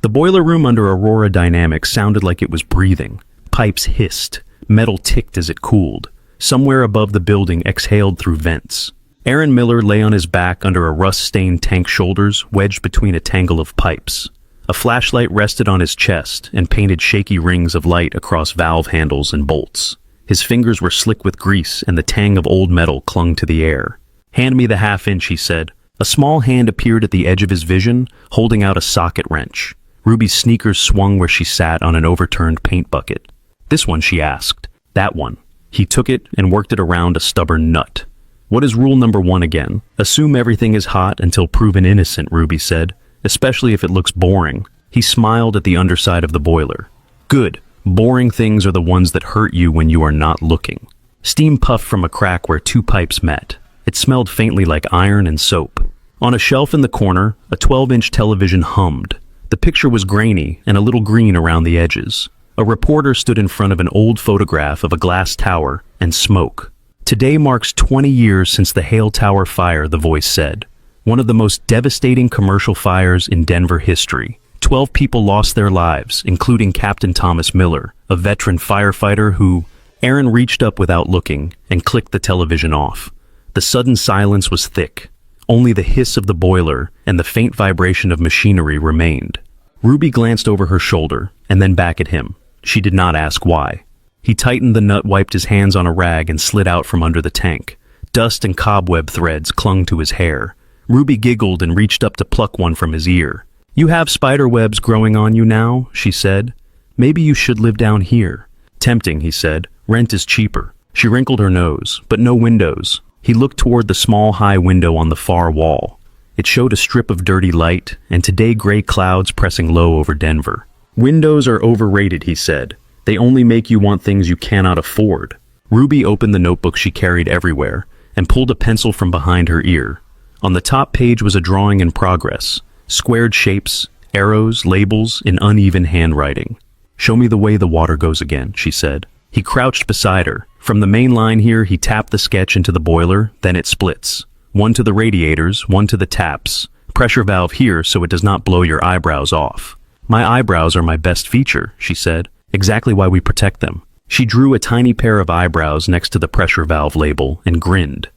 The boiler room under Aurora Dynamics sounded like it was breathing. Pipes hissed. Metal ticked as it cooled. Somewhere above the building exhaled through vents. Aaron Miller lay on his back under a rust-stained tank shoulders, wedged between a tangle of pipes. A flashlight rested on his chest and painted shaky rings of light across valve handles and bolts. His fingers were slick with grease, and the tang of old metal clung to the air. "Hand me the half-inch," he said. A small hand appeared at the edge of his vision, holding out a socket wrench. Ruby's sneakers swung where she sat on an overturned paint bucket. "This one?" she asked. "That one." He took it and worked it around a stubborn nut. "What is rule number 1 again?" "Assume everything is hot until proven innocent," Ruby said, "especially if it looks boring." He smiled at the underside of the boiler. "Good. Boring things are the ones that hurt you when you are not looking." Steam puffed from a crack where 2 pipes met. It smelled faintly like iron and soap. On a shelf in the corner, a 12-inch television hummed. The picture was grainy and a little green around the edges. A reporter stood in front of an old photograph of a glass tower and smoke. "Today marks 20 years since the Hale Tower fire," the voice said. "One of the most devastating commercial fires in Denver history. 12 people lost their lives, including Captain Thomas Miller, a veteran firefighter who—" Aaron reached up without looking and clicked the television off. The sudden silence was thick. Only the hiss of the boiler and the faint vibration of machinery remained. Ruby glanced over her shoulder and then back at him. She did not ask why. He tightened the nut, wiped his hands on a rag, and slid out from under the tank. Dust and cobweb threads clung to his hair. Ruby giggled and reached up to pluck one from his ear. "You have spider webs growing on you now," she said. "Maybe you should live down here." "Tempting," he said. "Rent is cheaper." She wrinkled her nose, but no windows. He looked toward the small high window on the far wall. It showed a strip of dirty light, and today gray clouds pressing low over Denver. "Windows are overrated," he said. "They only make you want things you cannot afford." Ruby opened the notebook she carried everywhere and pulled a pencil from behind her ear. On the top page was a drawing in progress. Squared shapes, arrows, labels in uneven handwriting. "Show me the way the water goes again," she said. He crouched beside her. From the main line here, he tapped the sketch into the boiler, then it splits. One to the radiators, one to the taps. Pressure valve here so it does not blow your eyebrows off. "My eyebrows are my best feature," she said. "Exactly why we protect them." She drew a tiny pair of eyebrows next to the pressure valve label and grinned.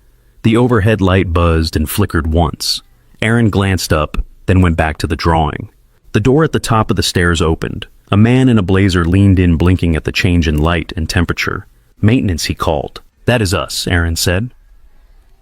The overhead light buzzed and flickered once. Aaron glanced up, then went back to the drawing. The door at the top of the stairs opened. A man in a blazer leaned in, blinking at the change in light and temperature. "Maintenance," he called. "That is us," Aaron said.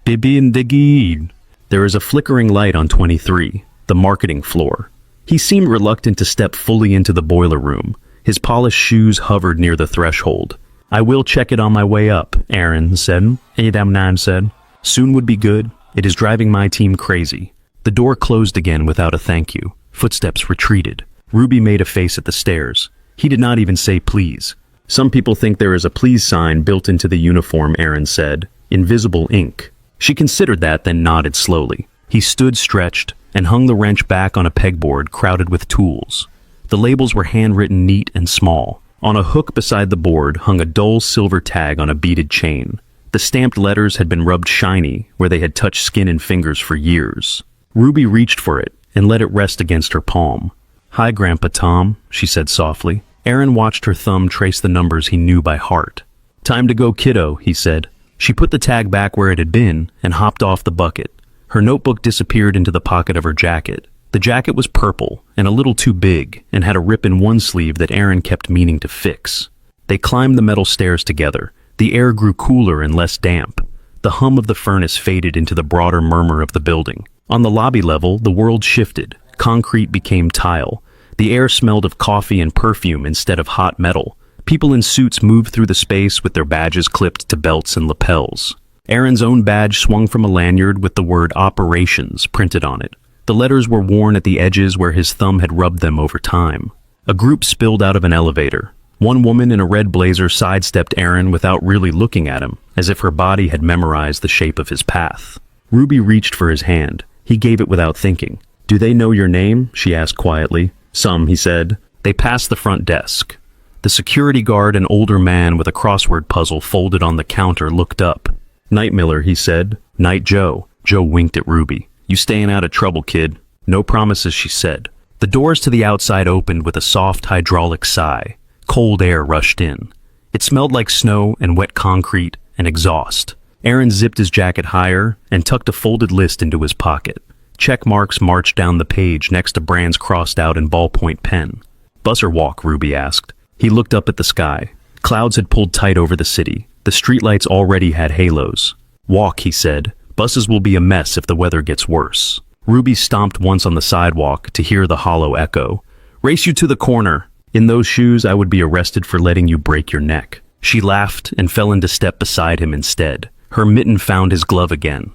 "Bibi and Diggy." There is a flickering light on 23, the marketing floor. He seemed reluctant to step fully into the boiler room. His polished shoes hovered near the threshold. "I will check it on my way up," Aaron said. Adam said. "Soon would be good. It is driving my team crazy." The door closed again without a thank you. Footsteps retreated. Ruby made a face at the stairs. He did not even say please. "Some people think there is a please sign built into the uniform," Aaron said. "Invisible ink." She considered that, then nodded slowly. He stood stretched and hung the wrench back on a pegboard crowded with tools. The labels were handwritten, neat and small. On a hook beside the board hung a dull silver tag on a beaded chain. The stamped letters had been rubbed shiny where they had touched skin and fingers for years. Ruby reached for it and let it rest against her palm. "Hi, Grandpa Tom," she said softly. Aaron watched her thumb trace the numbers he knew by heart. "Time to go, kiddo," he said. She put the tag back where it had been and hopped off the bucket. Her notebook disappeared into the pocket of her jacket. The jacket was purple and a little too big and had a rip in one sleeve that Aaron kept meaning to fix. They climbed the metal stairs together. The air grew cooler and less damp. The hum of the furnace faded into the broader murmur of the building. On the lobby level, the world shifted. Concrete became tile. The air smelled of coffee and perfume instead of hot metal. People in suits moved through the space with their badges clipped to belts and lapels. Aaron's own badge swung from a lanyard with the word Operations printed on it. The letters were worn at the edges where his thumb had rubbed them over time. A group spilled out of an elevator. One woman in a red blazer sidestepped Aaron without really looking at him, as if her body had memorized the shape of his path. Ruby reached for his hand. He gave it without thinking. "Do they know your name?" she asked quietly. "Some," he said. They passed the front desk. The security guard, an older man with a crossword puzzle folded on the counter, looked up. "Night Miller," he said. "Night Joe." Joe winked at Ruby. "You staying out of trouble, kid?" "No promises," she said. The doors to the outside opened with a soft hydraulic sigh. Cold air rushed in. It smelled like snow and wet concrete and exhaust. Aaron zipped his jacket higher and tucked a folded list into his pocket. Check marks marched down the page next to brands crossed out in ballpoint pen. Bus or walk, Ruby asked. He looked up at the sky. Clouds had pulled tight over the city. The streetlights already had halos. Walk, he said. Buses will be a mess if the weather gets worse. Ruby stomped once on the sidewalk to hear the hollow echo. Race you to the corner. In those shoes, I would be arrested for letting you break your neck. She laughed and fell into step beside him instead. Her mitten found his glove again.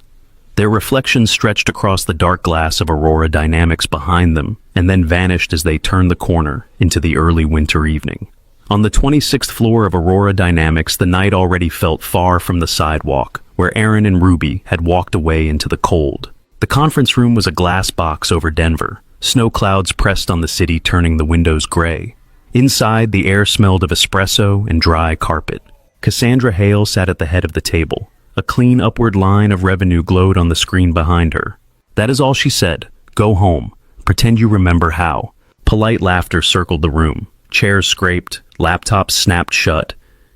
Their reflection stretched across the dark glass of Aurora Dynamics behind them and then vanished as they turned the corner into the early winter evening. On the 26th floor of Aurora Dynamics, the night already felt far from the sidewalk, where Aaron and Ruby had walked away into the cold. The conference room was a glass box over Denver. Snow clouds pressed on the city, turning the windows gray. Inside, the air smelled of espresso and dry carpet. Cassandra Hale sat at the head of the table. A clean upward line of revenue glowed on the screen behind her. That is all she said. Go home. Pretend you remember how. Polite laughter circled the room. Chairs scraped. Laptops snapped shut.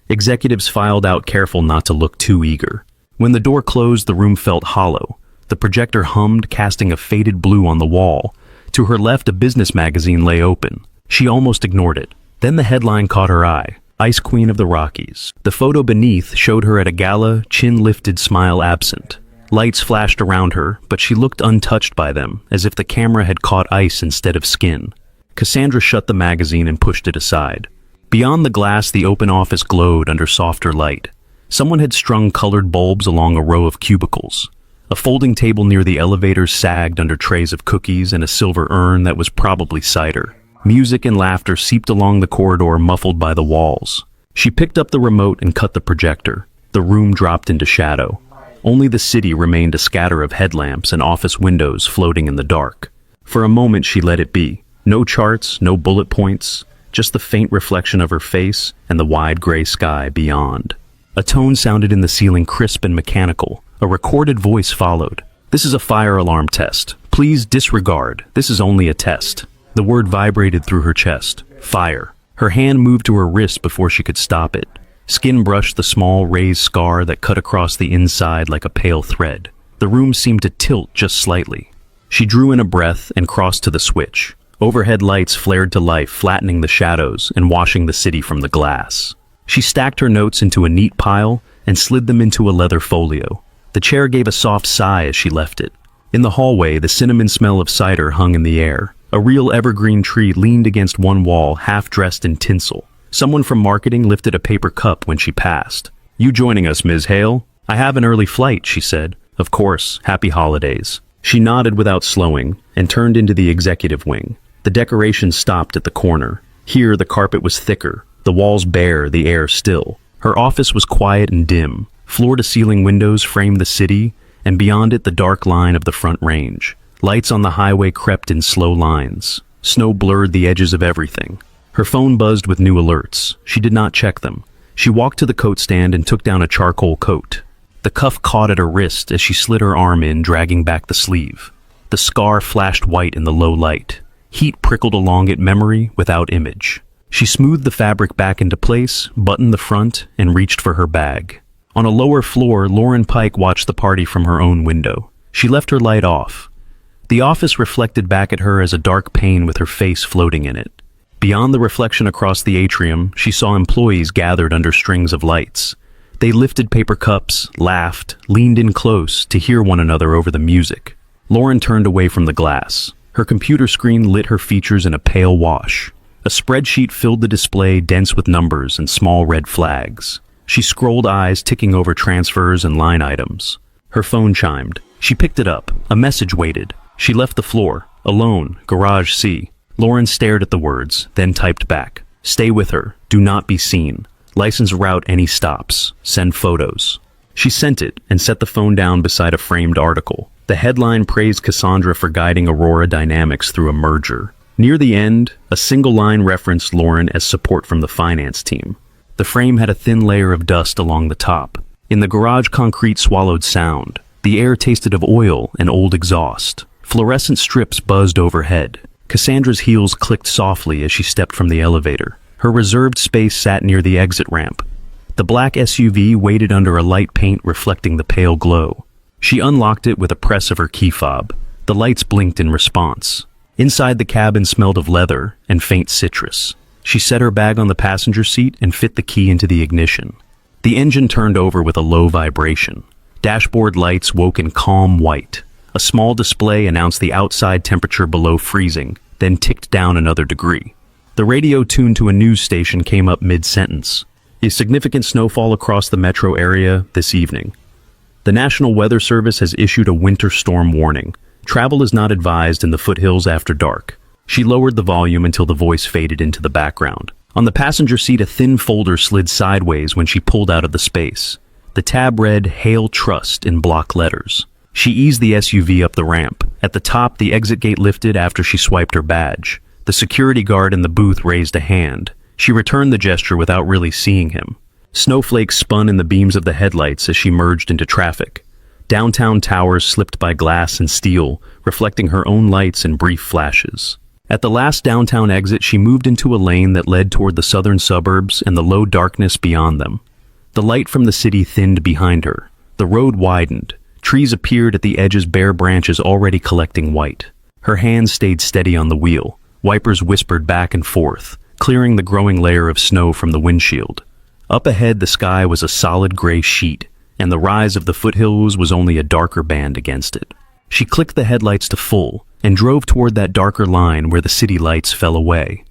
Executives filed out, careful not to look too eager. When the door closed, the room felt hollow. The projector hummed, casting a faded blue on the wall. To her left, a business magazine lay open. She almost ignored it. Then the headline caught her eye. Ice Queen of the Rockies. The photo beneath showed her at a gala, chin lifted, smile absent. Lights flashed around her, but she looked untouched by them, as if the camera had caught ice instead of skin. Cassandra shut the magazine and pushed it aside. Beyond the glass, the open office glowed under softer light. Someone had strung colored bulbs along a row of cubicles. A folding table near the elevator sagged under trays of cookies and a silver urn that was probably cider. Music and laughter seeped along the corridor, muffled by the walls. She picked up the remote and cut the projector. The room dropped into shadow. Only the city remained, a scatter of headlamps and office windows floating in the dark. For a moment she let it be. No charts, no bullet points, just the faint reflection of her face and the wide gray sky beyond. A tone sounded in the ceiling, crisp and mechanical. A recorded voice followed. This is a fire alarm test. Please disregard. This is only a test. The word vibrated through her chest. Fire. Her hand moved to her wrist before she could stop it. Skin brushed the small raised scar that cut across the inside like a pale thread. The room seemed to tilt just slightly. She drew in a breath and crossed to the switch. Overhead lights flared to life, flattening the shadows and washing the city from the glass. She stacked her notes into a neat pile and slid them into a leather folio. The chair gave a soft sigh as she left it. In the hallway, the cinnamon smell of cider hung in the air. A real evergreen tree leaned against one wall, half dressed in tinsel. Someone from marketing lifted a paper cup when she passed. You joining us, Ms. Hale? I have an early flight, she said. Of course, happy holidays. She nodded without slowing and turned into the executive wing. The decorations stopped at the corner. Here, the carpet was thicker, the walls bare, the air still. Her office was quiet and dim. Floor-to-ceiling windows framed the city, and beyond it the dark line of the Front Range. Lights on the highway crept in slow lines. Snow blurred the edges of everything. Her phone buzzed with new alerts. She did not check them. She walked to the coat stand and took down a charcoal coat. The cuff caught at her wrist as she slid her arm in, dragging back the sleeve. The scar flashed white in the low light. Heat prickled along it, memory without image. She smoothed the fabric back into place, buttoned the front, and reached for her bag. On a lower floor, Lauren Pike watched the party from her own window. She left her light off. The office reflected back at her as a dark pane with her face floating in it. Beyond the reflection across the atrium, she saw employees gathered under strings of lights. They lifted paper cups, laughed, leaned in close to hear one another over the music. Lauren turned away from the glass. Her computer screen lit her features in a pale wash. A spreadsheet filled the display, dense with numbers and small red flags. She scrolled, eyes ticking over transfers and line items. Her phone chimed. She picked it up. A message waited. She left the floor. Alone. Garage C. Lauren stared at the words, then typed back. Stay with her. Do not be seen. License route any stops. Send photos. She sent it and set the phone down beside a framed article. The headline praised Cassandra for guiding Aurora Dynamics through a merger. Near the end, a single line referenced Lauren as support from the finance team. The frame had a thin layer of dust along the top. In the garage, concrete swallowed sound. The air tasted of oil and old exhaust. Fluorescent strips buzzed overhead. Cassandra's heels clicked softly as she stepped from the elevator. Her reserved space sat near the exit ramp. The black SUV waited under a light paint reflecting the pale glow. She unlocked it with a press of her key fob. The lights blinked in response. Inside the cabin smelled of leather and faint citrus. She set her bag on the passenger seat and fit the key into the ignition. The engine turned over with a low vibration. Dashboard lights woke in calm white. A small display announced the outside temperature below freezing, then ticked down another degree. The radio tuned to a news station came up mid-sentence. A significant snowfall across the metro area this evening. The National Weather Service has issued a winter storm warning. Travel is not advised in the foothills after dark. She lowered the volume until the voice faded into the background. On the passenger seat, a thin folder slid sideways when she pulled out of the space. The tab read, "Hail Trust" in block letters. She eased the SUV up the ramp. At the top, the exit gate lifted after she swiped her badge. The security guard in the booth raised a hand. She returned the gesture without really seeing him. Snowflakes spun in the beams of the headlights as she merged into traffic. Downtown towers slipped by glass and steel, reflecting her own lights in brief flashes. At the last downtown exit, she moved into a lane that led toward the southern suburbs and the low darkness beyond them. The light from the city thinned behind her. The road widened. Trees appeared at the edges, bare branches already collecting white. Her hands stayed steady on the wheel. Wipers whispered back and forth, clearing the growing layer of snow from the windshield. Up ahead, the sky was a solid gray sheet, and the rise of the foothills was only a darker band against it. She clicked the headlights to full and drove toward that darker line where the city lights fell away.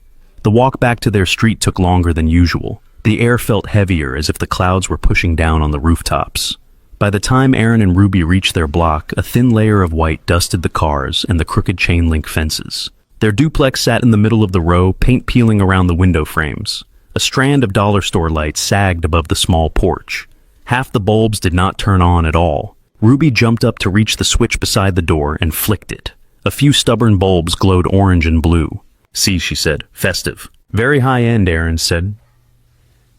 The walk back to their street took longer than usual. The air felt heavier, as if the clouds were pushing down on the rooftops. By the time Aaron and Ruby reached their block, a thin layer of white dusted the cars and the crooked chain-link fences. Their duplex sat in the middle of the row, paint peeling around the window frames. A strand of dollar store lights sagged above the small porch. Half the bulbs did not turn on at all. Ruby jumped up to reach the switch beside the door and flicked it. A few stubborn bulbs glowed orange and blue. "See," she said. "Festive." "Very high-end," Aaron said.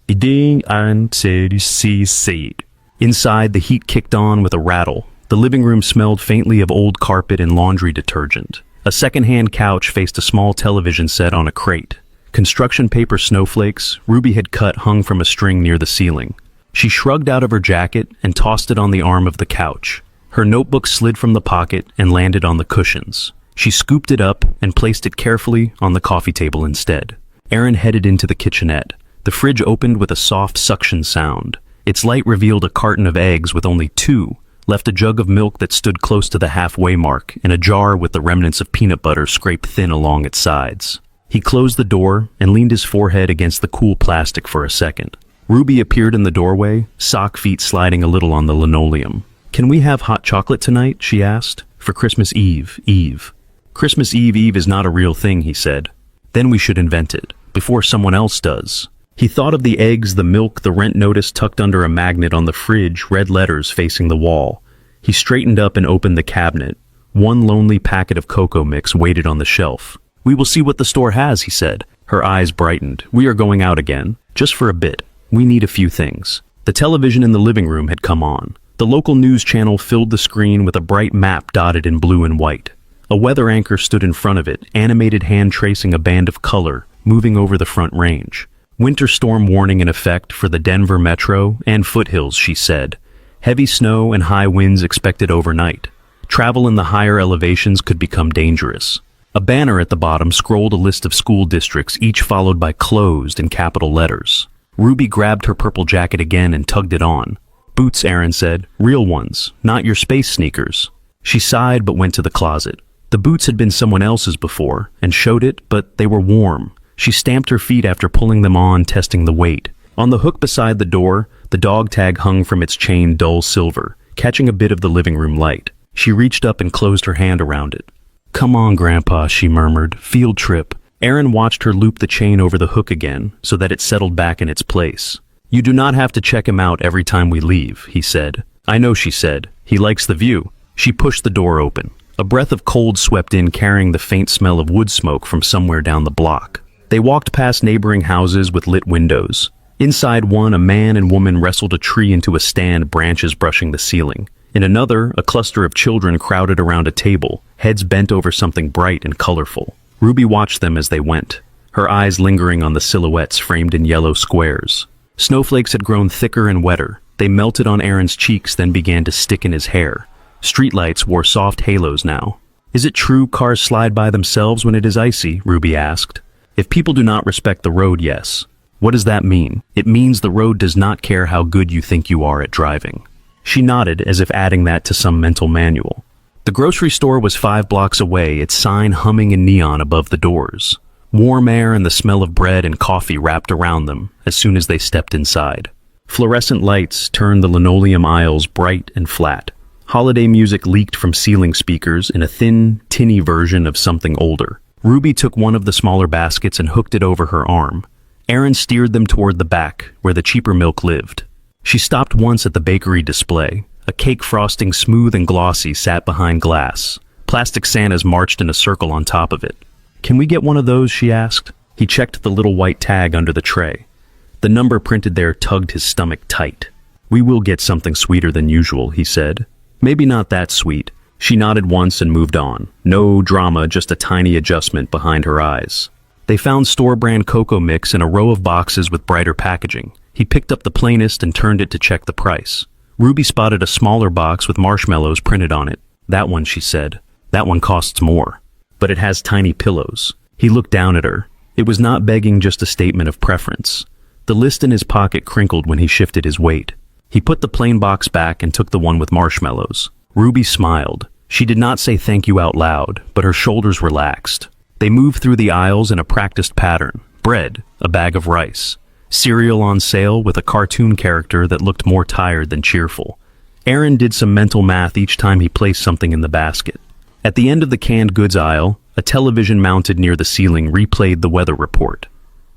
"Iding an seed." Inside, the heat kicked on with a rattle. The living room smelled faintly of old carpet and laundry detergent. A second-hand couch faced a small television set on a crate. Construction paper snowflakes Ruby had cut hung from a string near the ceiling. She shrugged out of her jacket and tossed it on the arm of the couch. Her notebook slid from the pocket and landed on the cushions. She scooped it up and placed it carefully on the coffee table instead. Aaron headed into the kitchenette. The fridge opened with a soft suction sound. Its light revealed a carton of eggs with only 2, left a jug of milk that stood close to the halfway mark, and a jar with the remnants of peanut butter scraped thin along its sides. He closed the door and leaned his forehead against the cool plastic for a second. Ruby appeared in the doorway, sock feet sliding a little on the linoleum. "Can we have hot chocolate tonight?" she asked. "For Christmas Eve, Eve." "Christmas Eve is not a real thing," he said. "Then we should invent it, before someone else does." He thought of the eggs, the milk, the rent notice tucked under a magnet on the fridge, red letters facing the wall. He straightened up and opened the cabinet. One lonely packet of cocoa mix waited on the shelf. "We will see what the store has," he said. Her eyes brightened. "We are going out again, just for a bit. We need a few things." The television in the living room had come on. The local news channel filled the screen with a bright map dotted in blue and white. A weather anchor stood in front of it, animated hand tracing a band of color, moving over the front range. "Winter storm warning in effect for the Denver metro and foothills," she said. "Heavy snow and high winds expected overnight. Travel in the higher elevations could become dangerous." A banner at the bottom scrolled a list of school districts, each followed by "closed" in capital letters. Ruby grabbed her purple jacket again and tugged it on. "Boots," Aaron said. "Real ones, not your space sneakers." She sighed but went to the closet. The boots had been someone else's before, and showed it, but they were warm. She stamped her feet after pulling them on, testing the weight. On the hook beside the door, the dog tag hung from its chain dull silver, catching a bit of the living room light. She reached up and closed her hand around it. "Come on, Grandpa," she murmured. "Field trip." Aaron watched her loop the chain over the hook again, so that it settled back in its place. "You do not have to check him out every time we leave," he said. "I know," she said. "He likes the view." She pushed the door open. A breath of cold swept in, carrying the faint smell of wood smoke from somewhere down the block. They walked past neighboring houses with lit windows. Inside one, a man and woman wrestled a tree into a stand, branches brushing the ceiling. In another, a cluster of children crowded around a table, heads bent over something bright and colorful. Ruby watched them as they went, her eyes lingering on the silhouettes framed in yellow squares. Snowflakes had grown thicker and wetter. They melted on Aaron's cheeks, then began to stick in his hair. Streetlights wore soft halos now. Is it true cars slide by themselves when it is icy? Ruby asked. If people do not respect the road, yes. What does that mean? It means the road does not care how good you think you are at driving. She nodded, as if adding that to some mental manual. The grocery store was 5 blocks away, its sign humming in neon above the doors. Warm air and the smell of bread and coffee wrapped around them as soon as they stepped inside. Fluorescent lights turned the linoleum aisles bright and flat. Holiday music leaked from ceiling speakers in a thin, tinny version of something older. Ruby took one of the smaller baskets and hooked it over her arm. Aaron steered them toward the back, where the cheaper milk lived. She stopped once at the bakery display. A cake frosting smooth and glossy sat behind glass. Plastic Santas marched in a circle on top of it. Can we get one of those? She asked. He checked the little white tag under the tray. The number printed there tugged his stomach tight. We will get something sweeter than usual, he said. Maybe not that sweet. She nodded once and moved on. No drama, just a tiny adjustment behind her eyes. They found store-brand cocoa mix in a row of boxes with brighter packaging. He picked up the plainest and turned it to check the price. Ruby spotted a smaller box with marshmallows printed on it. That one, she said. That one costs more. But it has tiny pillows. He looked down at her. It was not begging, just a statement of preference. The list in his pocket crinkled when he shifted his weight. He put the plain box back and took the one with marshmallows. Ruby smiled. She did not say thank you out loud, but her shoulders relaxed. They moved through the aisles in a practiced pattern. Bread, a bag of rice. Cereal on sale with a cartoon character that looked more tired than cheerful. Aaron did some mental math each time he placed something in the basket. At the end of the canned goods aisle, a television mounted near the ceiling replayed the weather report.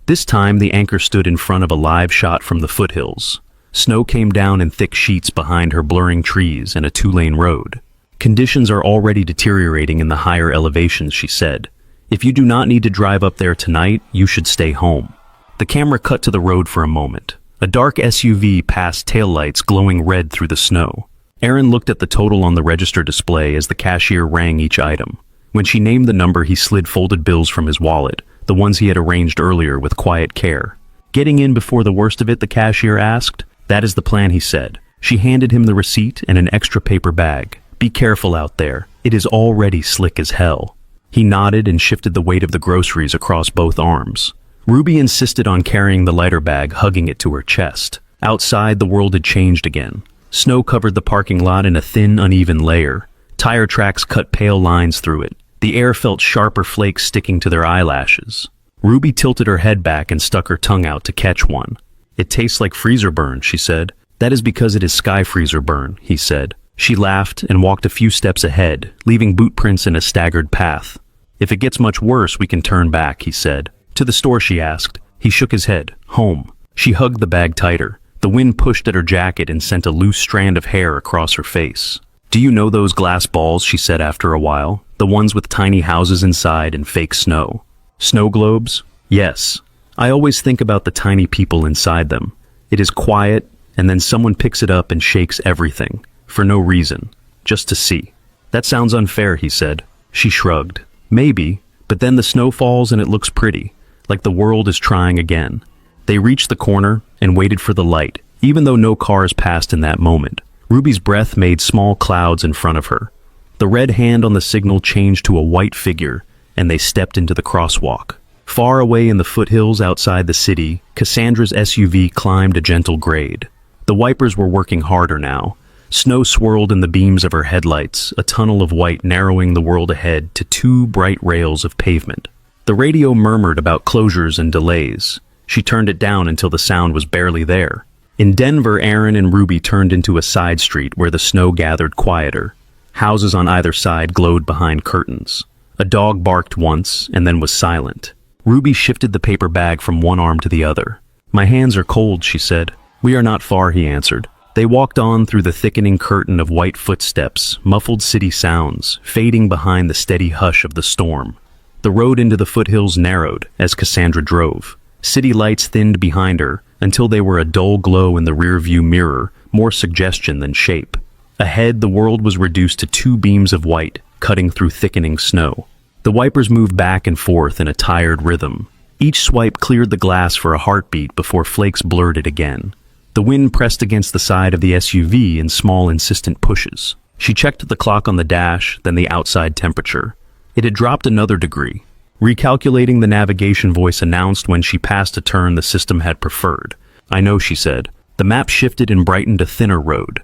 This time, the anchor stood in front of a live shot from the foothills. Snow came down in thick sheets behind her blurring trees and a 2-lane road. Conditions are already deteriorating in the higher elevations, she said. If you do not need to drive up there tonight, you should stay home. The camera cut to the road for a moment. A dark SUV passed taillights glowing red through the snow. Aaron looked at the total on the register display as the cashier rang each item. When she named the number, he slid folded bills from his wallet, the ones he had arranged earlier with quiet care. Getting in before the worst of it, the cashier asked. That is the plan, he said. She handed him the receipt and an extra paper bag. Be careful out there. It is already slick as hell. He nodded and shifted the weight of the groceries across both arms. Ruby insisted on carrying the lighter bag, hugging it to her chest. Outside, the world had changed again. Snow covered the parking lot in a thin, uneven layer. Tire tracks cut pale lines through it. The air felt sharper flakes sticking to their eyelashes. Ruby tilted her head back and stuck her tongue out to catch one. It tastes like freezer burn, she said. That is because it is sky freezer burn, he said. She laughed and walked a few steps ahead, leaving boot prints in a staggered path. If it gets much worse, we can turn back, he said. To the store, she asked. He shook his head. Home. She hugged the bag tighter. The wind pushed at her jacket and sent a loose strand of hair across her face. Do you know those glass balls, she said after a while, the ones with tiny houses inside and fake snow? Snow globes? Yes. I always think about the tiny people inside them. It is quiet, and then someone picks it up and shakes everything. For no reason. Just to see. That sounds unfair, he said. She shrugged. Maybe, but then the snow falls and it looks pretty, like the world is trying again. They reached the corner and waited for the light, even though no cars passed in that moment. Ruby's breath made small clouds in front of her. The red hand on the signal changed to a white figure, and they stepped into the crosswalk. Far away in the foothills outside the city, Cassandra's SUV climbed a gentle grade. The wipers were working harder now. Snow swirled in the beams of her headlights, a tunnel of white narrowing the world ahead to 2 bright rails of pavement. The radio murmured about closures and delays. She turned it down until the sound was barely there. In Denver, Aaron and Ruby turned into a side street where the snow gathered quieter. Houses on either side glowed behind curtains. A dog barked once and then was silent. Ruby shifted the paper bag from one arm to the other. My hands are cold, she said. We are not far, he answered. They walked on through the thickening curtain of white footsteps, muffled city sounds, fading behind the steady hush of the storm. The road into the foothills narrowed as Cassandra drove. City lights thinned behind her until they were a dull glow in the rear-view mirror, more suggestion than shape. Ahead, the world was reduced to 2 beams of white, cutting through thickening snow. The wipers moved back and forth in a tired rhythm. Each swipe cleared the glass for a heartbeat before flakes blurred it again. The wind pressed against the side of the SUV in small, insistent pushes. She checked the clock on the dash, then the outside temperature. It had dropped another degree. Recalculating, the navigation voice announced when she passed a turn the system had preferred. "I know," she said. The map shifted and brightened a thinner road.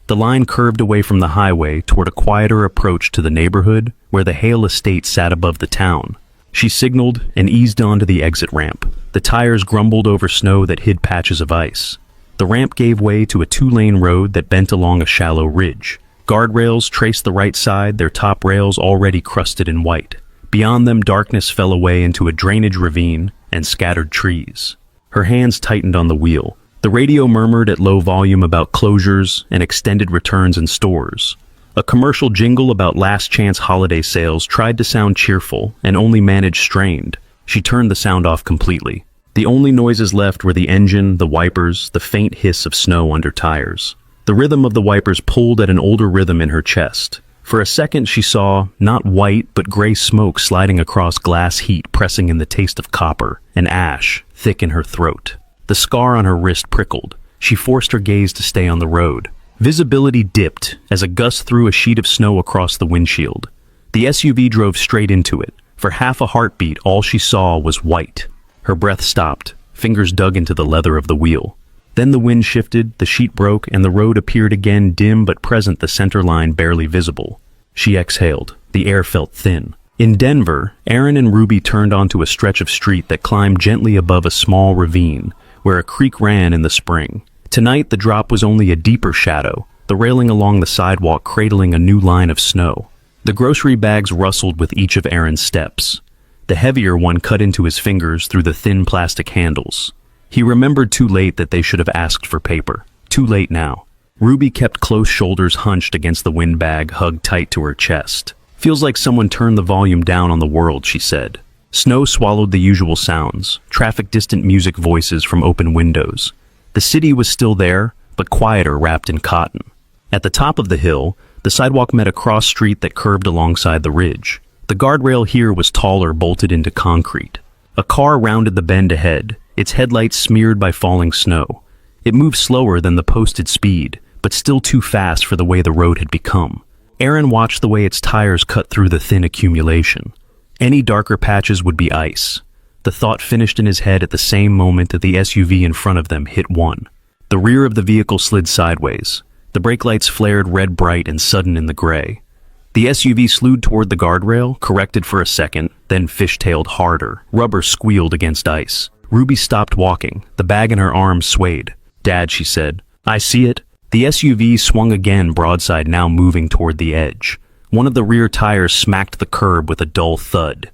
The line curved away from the highway toward a quieter approach to the neighborhood where the Hale estate sat above the town. She signaled and eased onto the exit ramp. The tires grumbled over snow that hid patches of ice. The ramp gave way to a two-lane road that bent along a shallow ridge. Guardrails traced the right side, their top rails already crusted in white. Beyond them, darkness fell away into a drainage ravine and scattered trees. Her hands tightened on the wheel. The radio murmured at low volume about closures and extended returns in stores. A commercial jingle about last chance holiday sales tried to sound cheerful and only managed strained. She turned the sound off completely. The only noises left were the engine, the wipers, the faint hiss of snow under tires. The rhythm of the wipers pulled at an older rhythm in her chest. For a second she saw, not white, but gray smoke sliding across glass heat, pressing in the taste of copper and ash, thick in her throat. The scar on her wrist prickled. She forced her gaze to stay on the road. Visibility dipped as a gust threw a sheet of snow across the windshield. The SUV drove straight into it. For half a heartbeat, all she saw was white. Her breath stopped. Fingers dug into the leather of the wheel. Then the wind shifted, the sheet broke, and the road appeared again, dim but present, the center line barely visible. She exhaled. The air felt thin. In Denver, Aaron and Ruby turned onto a stretch of street that climbed gently above a small ravine, where a creek ran in the spring. Tonight, the drop was only a deeper shadow, the railing along the sidewalk cradling a new line of snow. The grocery bags rustled with each of Aaron's steps. The heavier one cut into his fingers through the thin plastic handles. He remembered too late that they should have asked for paper. Too late now. Ruby kept close, shoulders hunched against the windbag hugged tight to her chest. "Feels like someone turned the volume down on the world," she said. Snow swallowed the usual sounds, traffic, distant music, voices from open windows. The city was still there, but quieter, wrapped in cotton. At the top of the hill, the sidewalk met a cross street that curved alongside the ridge. The guardrail here was taller, bolted into concrete. A car rounded the bend ahead, its headlights smeared by falling snow. It moved slower than the posted speed, but still too fast for the way the road had become. Aaron watched the way its tires cut through the thin accumulation. Any darker patches would be ice. The thought finished in his head at the same moment that the SUV in front of them hit one. The rear of the vehicle slid sideways. The brake lights flared red bright and sudden in the gray. The SUV slewed toward the guardrail, corrected for a second, then fishtailed harder. Rubber squealed against ice. Ruby stopped walking. The bag in her arms swayed. "Dad," she said. "I see it." The SUV swung again, broadside now moving toward the edge. One of the rear tires smacked the curb with a dull thud.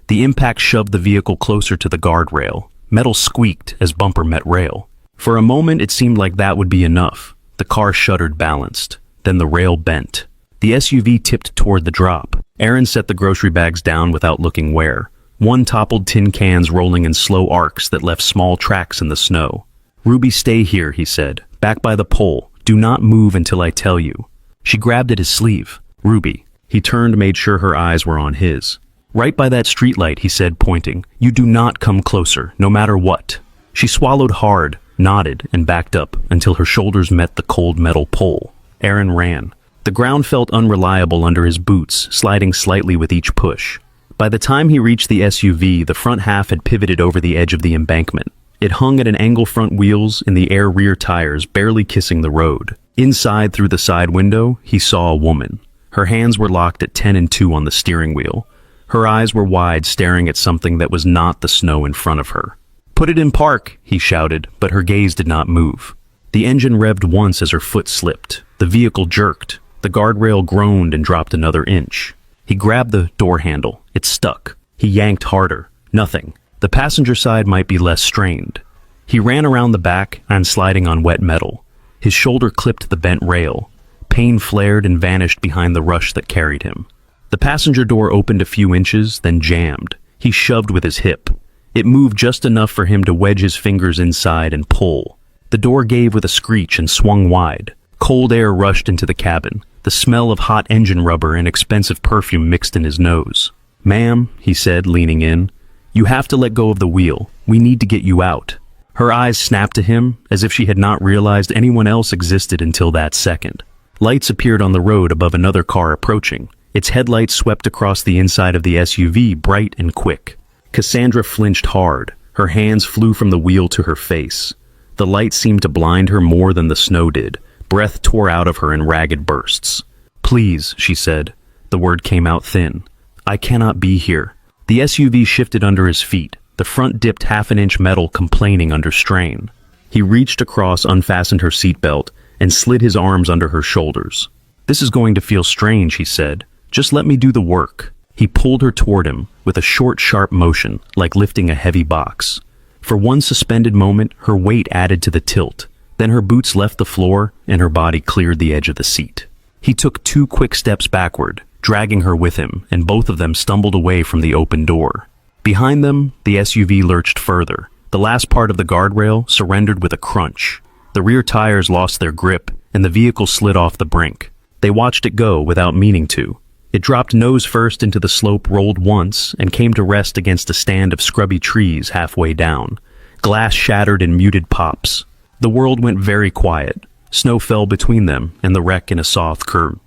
The impact shoved the vehicle closer to the guardrail. Metal squeaked as bumper met rail. For a moment, it seemed like that would be enough. The car shuddered, balanced. Then the rail bent. The SUV tipped toward the drop. Aaron set the grocery bags down without looking where. One toppled, tin cans rolling in slow arcs that left small tracks in the snow. "Ruby, stay here," he said. "Back by the pole. Do not move until I tell you." She grabbed at his sleeve. "Ruby." He turned, made sure her eyes were on his. "Right by that streetlight," he said, pointing. "You do not come closer, no matter what." She swallowed hard, nodded, and backed up until her shoulders met the cold metal pole. Aaron ran. The ground felt unreliable under his boots, sliding slightly with each push. By the time he reached the SUV, the front half had pivoted over the edge of the embankment. It hung at an angle, front wheels in the air, rear tires barely kissing the road. Inside, through the side window, he saw a woman. Her hands were locked at 10 and 2 on the steering wheel. Her eyes were wide, staring at something that was not the snow in front of her. "Put it in park," he shouted, but her gaze did not move. The engine revved once as her foot slipped. The vehicle jerked. The guardrail groaned and dropped another inch. He grabbed the door handle. It stuck. He yanked harder. Nothing. The passenger side might be less strained. He ran around the back and sliding on wet metal. His shoulder clipped the bent rail. Pain flared and vanished behind the rush that carried him. The passenger door opened a few inches, then jammed. He shoved with his hip. It moved just enough for him to wedge his fingers inside and pull. The door gave with a screech and swung wide. Cold air rushed into the cabin. The smell of hot engine rubber and expensive perfume mixed in his nose. "Ma'am," he said, leaning in, "you have to let go of the wheel. We need to get you out." Her eyes snapped to him, as if she had not realized anyone else existed until that second. Lights appeared on the road above another car approaching. Its headlights swept across the inside of the SUV, bright and quick. Cassandra flinched hard. Her hands flew from the wheel to her face. The light seemed to blind her more than the snow did. Breath tore out of her in ragged bursts. "Please," she said. The word came out thin. "I cannot be here." The SUV shifted under his feet. The front dipped half an inch metal, complaining under strain. He reached across, unfastened her seatbelt, and slid his arms under her shoulders. "This is going to feel strange," he said. "Just let me do the work." He pulled her toward him with a short, sharp motion, like lifting a heavy box. For one suspended moment, her weight added to the tilt. Then her boots left the floor, and her body cleared the edge of the seat. He took 2 quick steps backward, dragging her with him, and both of them stumbled away from the open door. Behind them, the SUV lurched further. The last part of the guardrail surrendered with a crunch. The rear tires lost their grip, and the vehicle slid off the brink. They watched it go without meaning to. It dropped nose first into the slope, rolled once, and came to rest against a stand of scrubby trees halfway down. Glass shattered in muted pops. The world went very quiet. Snow fell between them and the wreck in a soft curtain.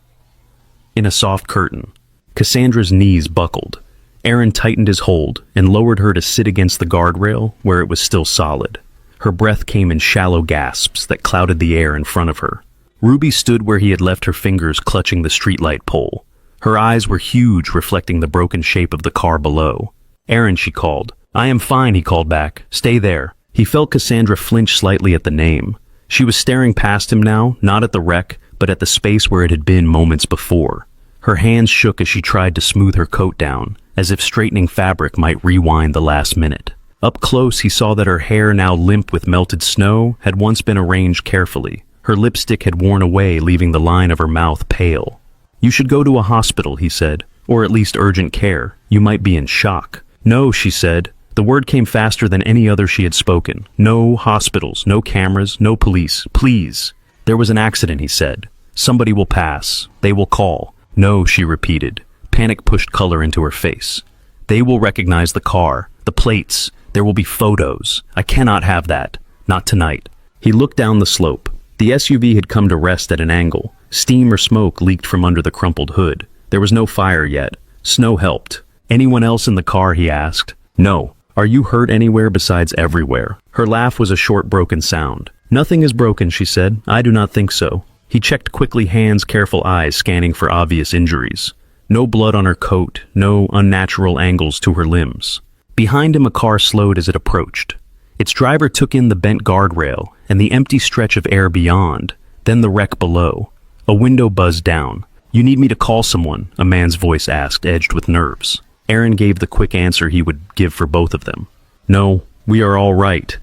Cassandra's knees buckled. Aaron tightened his hold and lowered her to sit against the guardrail where it was still solid. Her breath came in shallow gasps that clouded the air in front of her. Ruby stood where he had left her, fingers clutching the streetlight pole. Her eyes were huge, reflecting the broken shape of the car below. "Aaron," she called. "I am fine," he called back. "Stay there." He felt Cassandra flinch slightly at the name. She was staring past him now, not at the wreck, but at the space where it had been moments before. Her hands shook as she tried to smooth her coat down, as if straightening fabric might rewind the last minute. Up close, he saw that her hair, now limp with melted snow, had once been arranged carefully. Her lipstick had worn away, leaving the line of her mouth pale. "You should go to a hospital," he said, "or at least urgent care. You might be in shock." "No," she said. The word came faster than any other she had spoken. "No hospitals, no cameras, no police. Please." "There was an accident," he said. "Somebody will pass. They will call." "No," she repeated. Panic pushed color into her face. "They will recognize the car, the plates. There will be photos. I cannot have that. Not tonight." He looked down the slope. The SUV had come to rest at an angle. Steam or smoke leaked from under the crumpled hood. There was no fire yet. Snow helped. "Anyone else in the car?" he asked. "No." "Are you hurt anywhere besides everywhere?" Her laugh was a short, broken sound. "Nothing is broken," she said. "I do not think so." He checked quickly, hands, careful eyes scanning for obvious injuries. No blood on her coat, no unnatural angles to her limbs. Behind him, a car slowed as it approached. Its driver took in the bent guardrail and the empty stretch of air beyond, then the wreck below. A window buzzed down. "You need me to call someone?" a man's voice asked, edged with nerves. Aaron gave the quick answer he would give for both of them. "No, we are all right.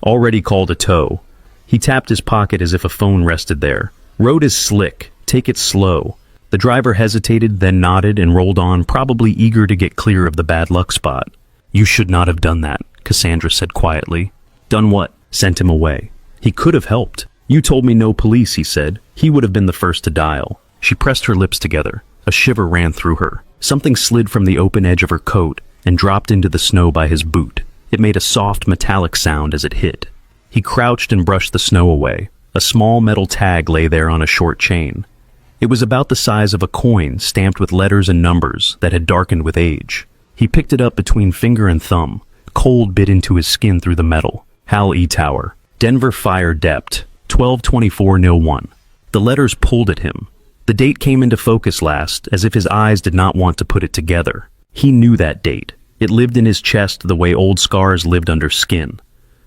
Already called a tow." He tapped his pocket as if a phone rested there. "Road is slick. Take it slow." The driver hesitated, then nodded and rolled on, probably eager to get clear of the bad luck spot. "You should not have done that," Cassandra said quietly. "Done what?" "Sent him away." "He could have helped." "You told me no police," he said. "He would have been the first to dial." She pressed her lips together. A shiver ran through her. Something slid from the open edge of her coat and dropped into the snow by his boot. It made a soft, metallic sound as it hit. He crouched and brushed the snow away. A small metal tag lay there on a short chain. It was about the size of a coin, stamped with letters and numbers that had darkened with age. He picked it up between finger and thumb. Cold bit into his skin through the metal. Hal E. Tower. Denver Fire Dept. 12/24/01. The letters pulled at him. The date came into focus last, as if his eyes did not want to put it together. He knew that date. It lived in his chest the way old scars lived under skin.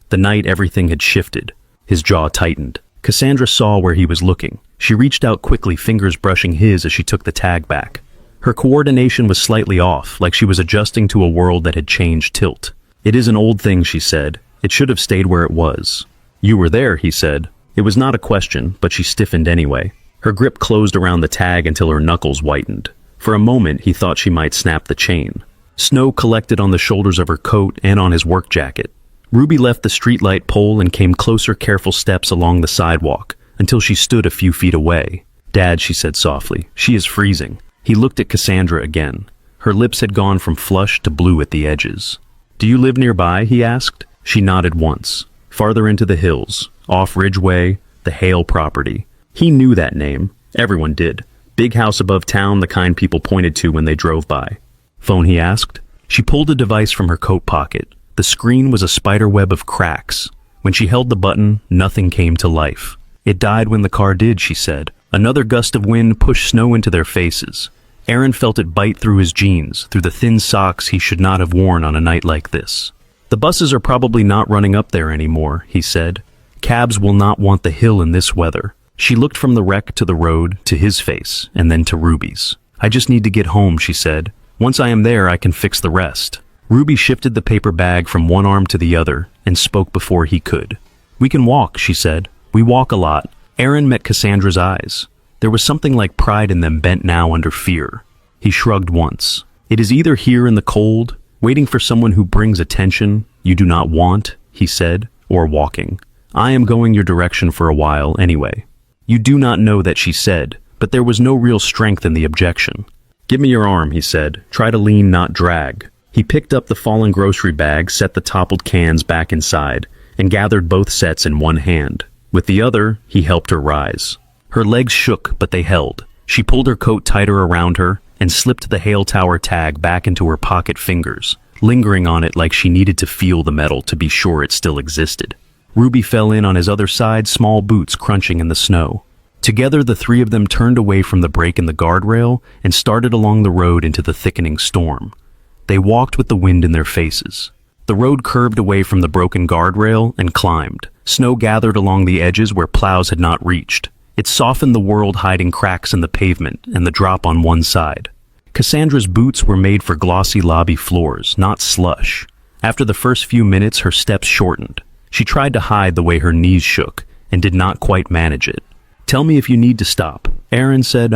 The night everything had shifted. His jaw tightened. Cassandra saw where he was looking. She reached out quickly, fingers brushing his as she took the tag back. Her coordination was slightly off, like she was adjusting to a world that had changed tilt. "It is an old thing," she said. "It should have stayed where it was." "You were there," he said. It was not a question, but she stiffened anyway. Her grip closed around the tag until her knuckles whitened. For a moment, he thought she might snap the chain. Snow collected on the shoulders of her coat and on his work jacket. Ruby left the streetlight pole and came closer, careful steps along the sidewalk, until she stood a few feet away. "Dad," she said softly, "she is freezing." He looked at Cassandra again. Her lips had gone from flush to blue at the edges. "Do you live nearby?" he asked. She nodded once. Farther into the hills, off Ridgeway, the Hale property. He knew that name. Everyone did. Big house above town, the kind people pointed to when they drove by. "Phone?" he asked. She pulled a device from her coat pocket. The screen was a spider web of cracks. When she held the button, nothing came to life. "It died when the car did," she said. Another gust of wind pushed snow into their faces. Aaron felt it bite through his jeans, through the thin socks he should not have worn on a night like this. "The buses are probably not running up there anymore," he said. "Cabs will not want the hill in this weather." She looked from the wreck to the road, to his face, and then to Ruby's. "I just need to get home," she said. "Once I am there, I can fix the rest." Ruby shifted the paper bag from one arm to the other and spoke before he could. "We can walk," she said. "We walk a lot." Aaron met Cassandra's eyes. There was something like pride in them bent now under fear. He shrugged once. "It is either here in the cold, waiting for someone who brings attention you do not want," he said, "or walking. I am going your direction for a while anyway." "You do not know that," she said, but there was no real strength in the objection. "Give me your arm," he said. "Try to lean, not drag." He picked up the fallen grocery bag, set the toppled cans back inside, and gathered both sets in one hand. With the other, he helped her rise. Her legs shook, but they held. She pulled her coat tighter around her and slipped the Hale Tower tag back into her pocket fingers, lingering on it like she needed to feel the metal to be sure it still existed. Ruby fell in on his other side, small boots crunching in the snow. Together, the three of them turned away from the break in the guardrail and started along the road into the thickening storm. They walked with the wind in their faces. The road curved away from the broken guardrail and climbed. Snow gathered along the edges where plows had not reached. It softened the world, hiding cracks in the pavement and the drop on one side. Cassandra's boots were made for glossy lobby floors, not slush. After the first few minutes, her steps shortened. She tried to hide the way her knees shook and did not quite manage it. "Tell me if you need to stop," Aaron said.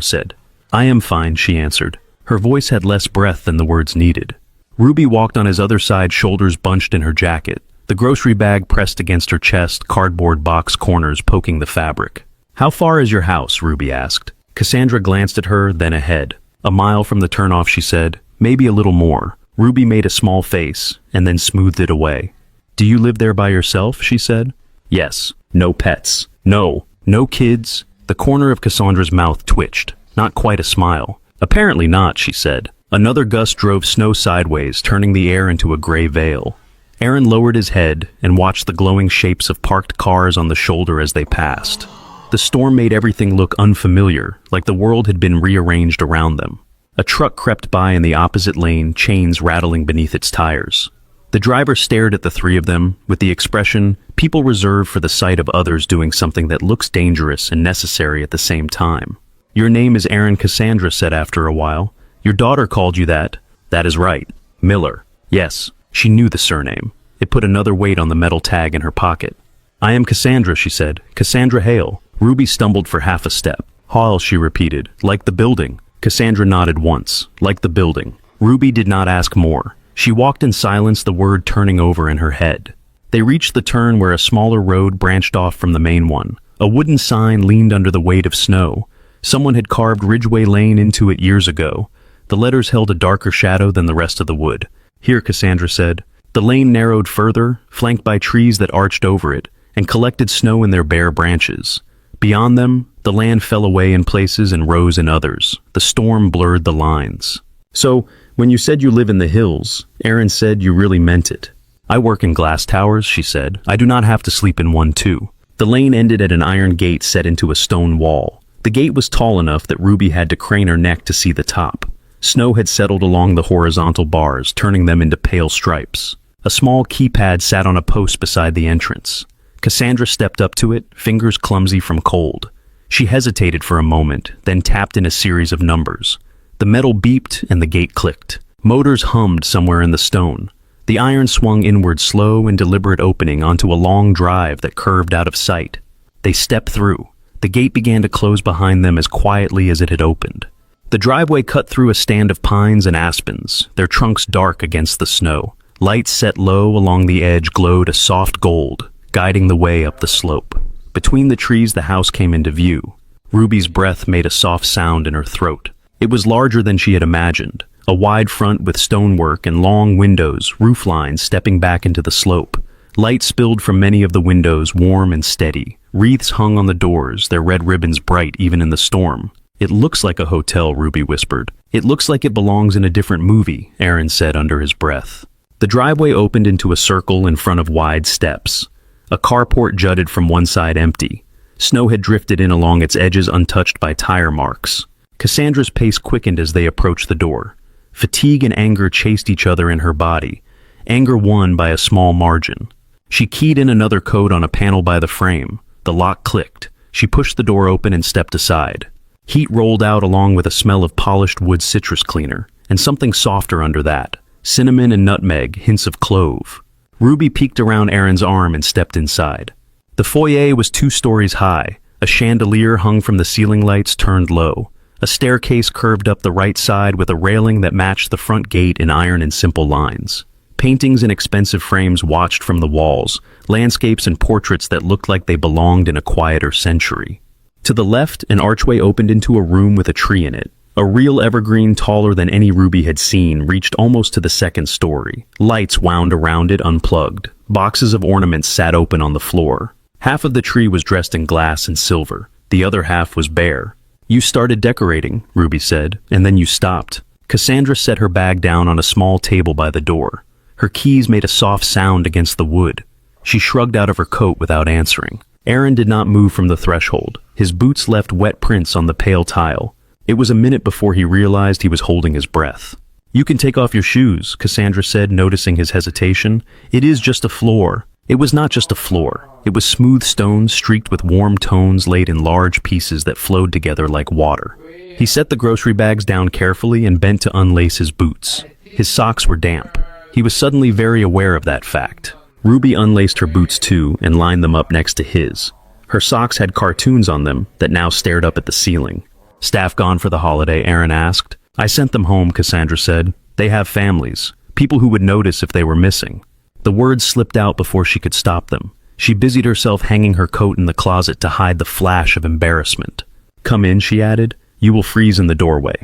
said. "I am fine," she answered. Her voice had less breath than the words needed. Ruby walked on his other side, shoulders bunched in her jacket. The grocery bag pressed against her chest, cardboard box corners poking the fabric. "How far is your house?" Ruby asked. Cassandra glanced at her, then ahead. "A mile from the turnoff," she said. "Maybe a little more." Ruby made a small face, and then smoothed it away. "Do you live there by yourself?" she said. "Yes. No pets. No kids." The corner of Cassandra's mouth twitched. Not quite a smile. "Apparently not," she said. Another gust drove snow sideways, turning the air into a gray veil. Aaron lowered his head and watched the glowing shapes of parked cars on the shoulder as they passed. The storm made everything look unfamiliar, like the world had been rearranged around them. A truck crept by in the opposite lane, chains rattling beneath its tires. The driver stared at the three of them with the expression people reserve for the sight of others doing something that looks dangerous and necessary at the same time. "Your name is Aaron," Cassandra said after a while. "Your daughter called you that." "That is right. Miller." "Yes." She knew the surname. It put another weight on the metal tag in her pocket. "I am Cassandra," she said. "Cassandra Hale." Ruby stumbled for half a step. "Hall," she repeated. "Like the building." Cassandra nodded once. "Like the building." Ruby did not ask more. She walked in silence, the word turning over in her head. They reached the turn where a smaller road branched off from the main one. A wooden sign leaned under the weight of snow. Someone had carved Ridgeway Lane into it years ago. The letters held a darker shadow than the rest of the wood. "Here," Cassandra said. The lane narrowed further, flanked by trees that arched over it and collected snow in their bare branches. Beyond them, the land fell away in places and rose in others. The storm blurred the lines. "So, when you said you live in the hills," Aaron said, "you really meant it." "I work in glass towers," she said. "I do not have to sleep in one too." The lane ended at an iron gate set into a stone wall. The gate was tall enough that Ruby had to crane her neck to see the top. Snow had settled along the horizontal bars, turning them into pale stripes. A small keypad sat on a post beside the entrance. Cassandra stepped up to it, fingers clumsy from cold. She hesitated for a moment, then tapped in a series of numbers. The metal beeped and the gate clicked. Motors hummed somewhere in the stone. The iron swung inward, slow and deliberate, opening onto a long drive that curved out of sight. They stepped through. The gate began to close behind them as quietly as it had opened. The driveway cut through a stand of pines and aspens, their trunks dark against the snow. Lights set low along the edge glowed a soft gold, guiding the way up the slope. Between the trees, the house came into view. Ruby's breath made a soft sound in her throat. It was larger than she had imagined. A wide front with stonework and long windows, roof lines stepping back into the slope. Light spilled from many of the windows, warm and steady. Wreaths hung on the doors, their red ribbons bright even in the storm. "It looks like a hotel," Ruby whispered. "It looks like it belongs in a different movie," Aaron said under his breath. The driveway opened into a circle in front of wide steps. A carport jutted from one side empty. Snow had drifted in along its edges untouched by tire marks. Cassandra's pace quickened as they approached the door. Fatigue and anger chased each other in her body. Anger won by a small margin. She keyed in another code on a panel by the frame. The lock clicked. She pushed the door open and stepped aside. Heat rolled out along with a smell of polished wood citrus cleaner, and something softer under that. Cinnamon and nutmeg, hints of clove. Ruby peeked around Aaron's arm and stepped inside. The foyer was 2 stories high. A chandelier hung from the ceiling lights turned low. A staircase curved up the right side with a railing that matched the front gate in iron and simple lines. Paintings in expensive frames watched from the walls, landscapes and portraits that looked like they belonged in a quieter century. To the left, an archway opened into a room with a tree in it. A real evergreen taller than any Ruby had seen reached almost to the 2nd story. Lights wound around it unplugged. Boxes of ornaments sat open on the floor. Half of the tree was dressed in glass and silver. The other half was bare. "You started decorating," Ruby said, "and then you stopped." Cassandra set her bag down on a small table by the door. Her keys made a soft sound against the wood. She shrugged out of her coat without answering. Aaron did not move from the threshold. His boots left wet prints on the pale tile. It was a minute before he realized he was holding his breath. "You can take off your shoes," Cassandra said, noticing his hesitation. "It is just a floor." It was not just a floor. It was smooth stone streaked with warm tones laid in large pieces that flowed together like water. He set the grocery bags down carefully and bent to unlace his boots. His socks were damp. He was suddenly very aware of that fact. Ruby unlaced her boots too and lined them up next to his. Her socks had cartoons on them that now stared up at the ceiling. "Staff gone for the holiday?" Aaron asked. "I sent them home," Cassandra said. "They have families. People who would notice if they were missing." The words slipped out before she could stop them. She busied herself hanging her coat in the closet to hide the flash of embarrassment. "Come in," she added. "You will freeze in the doorway."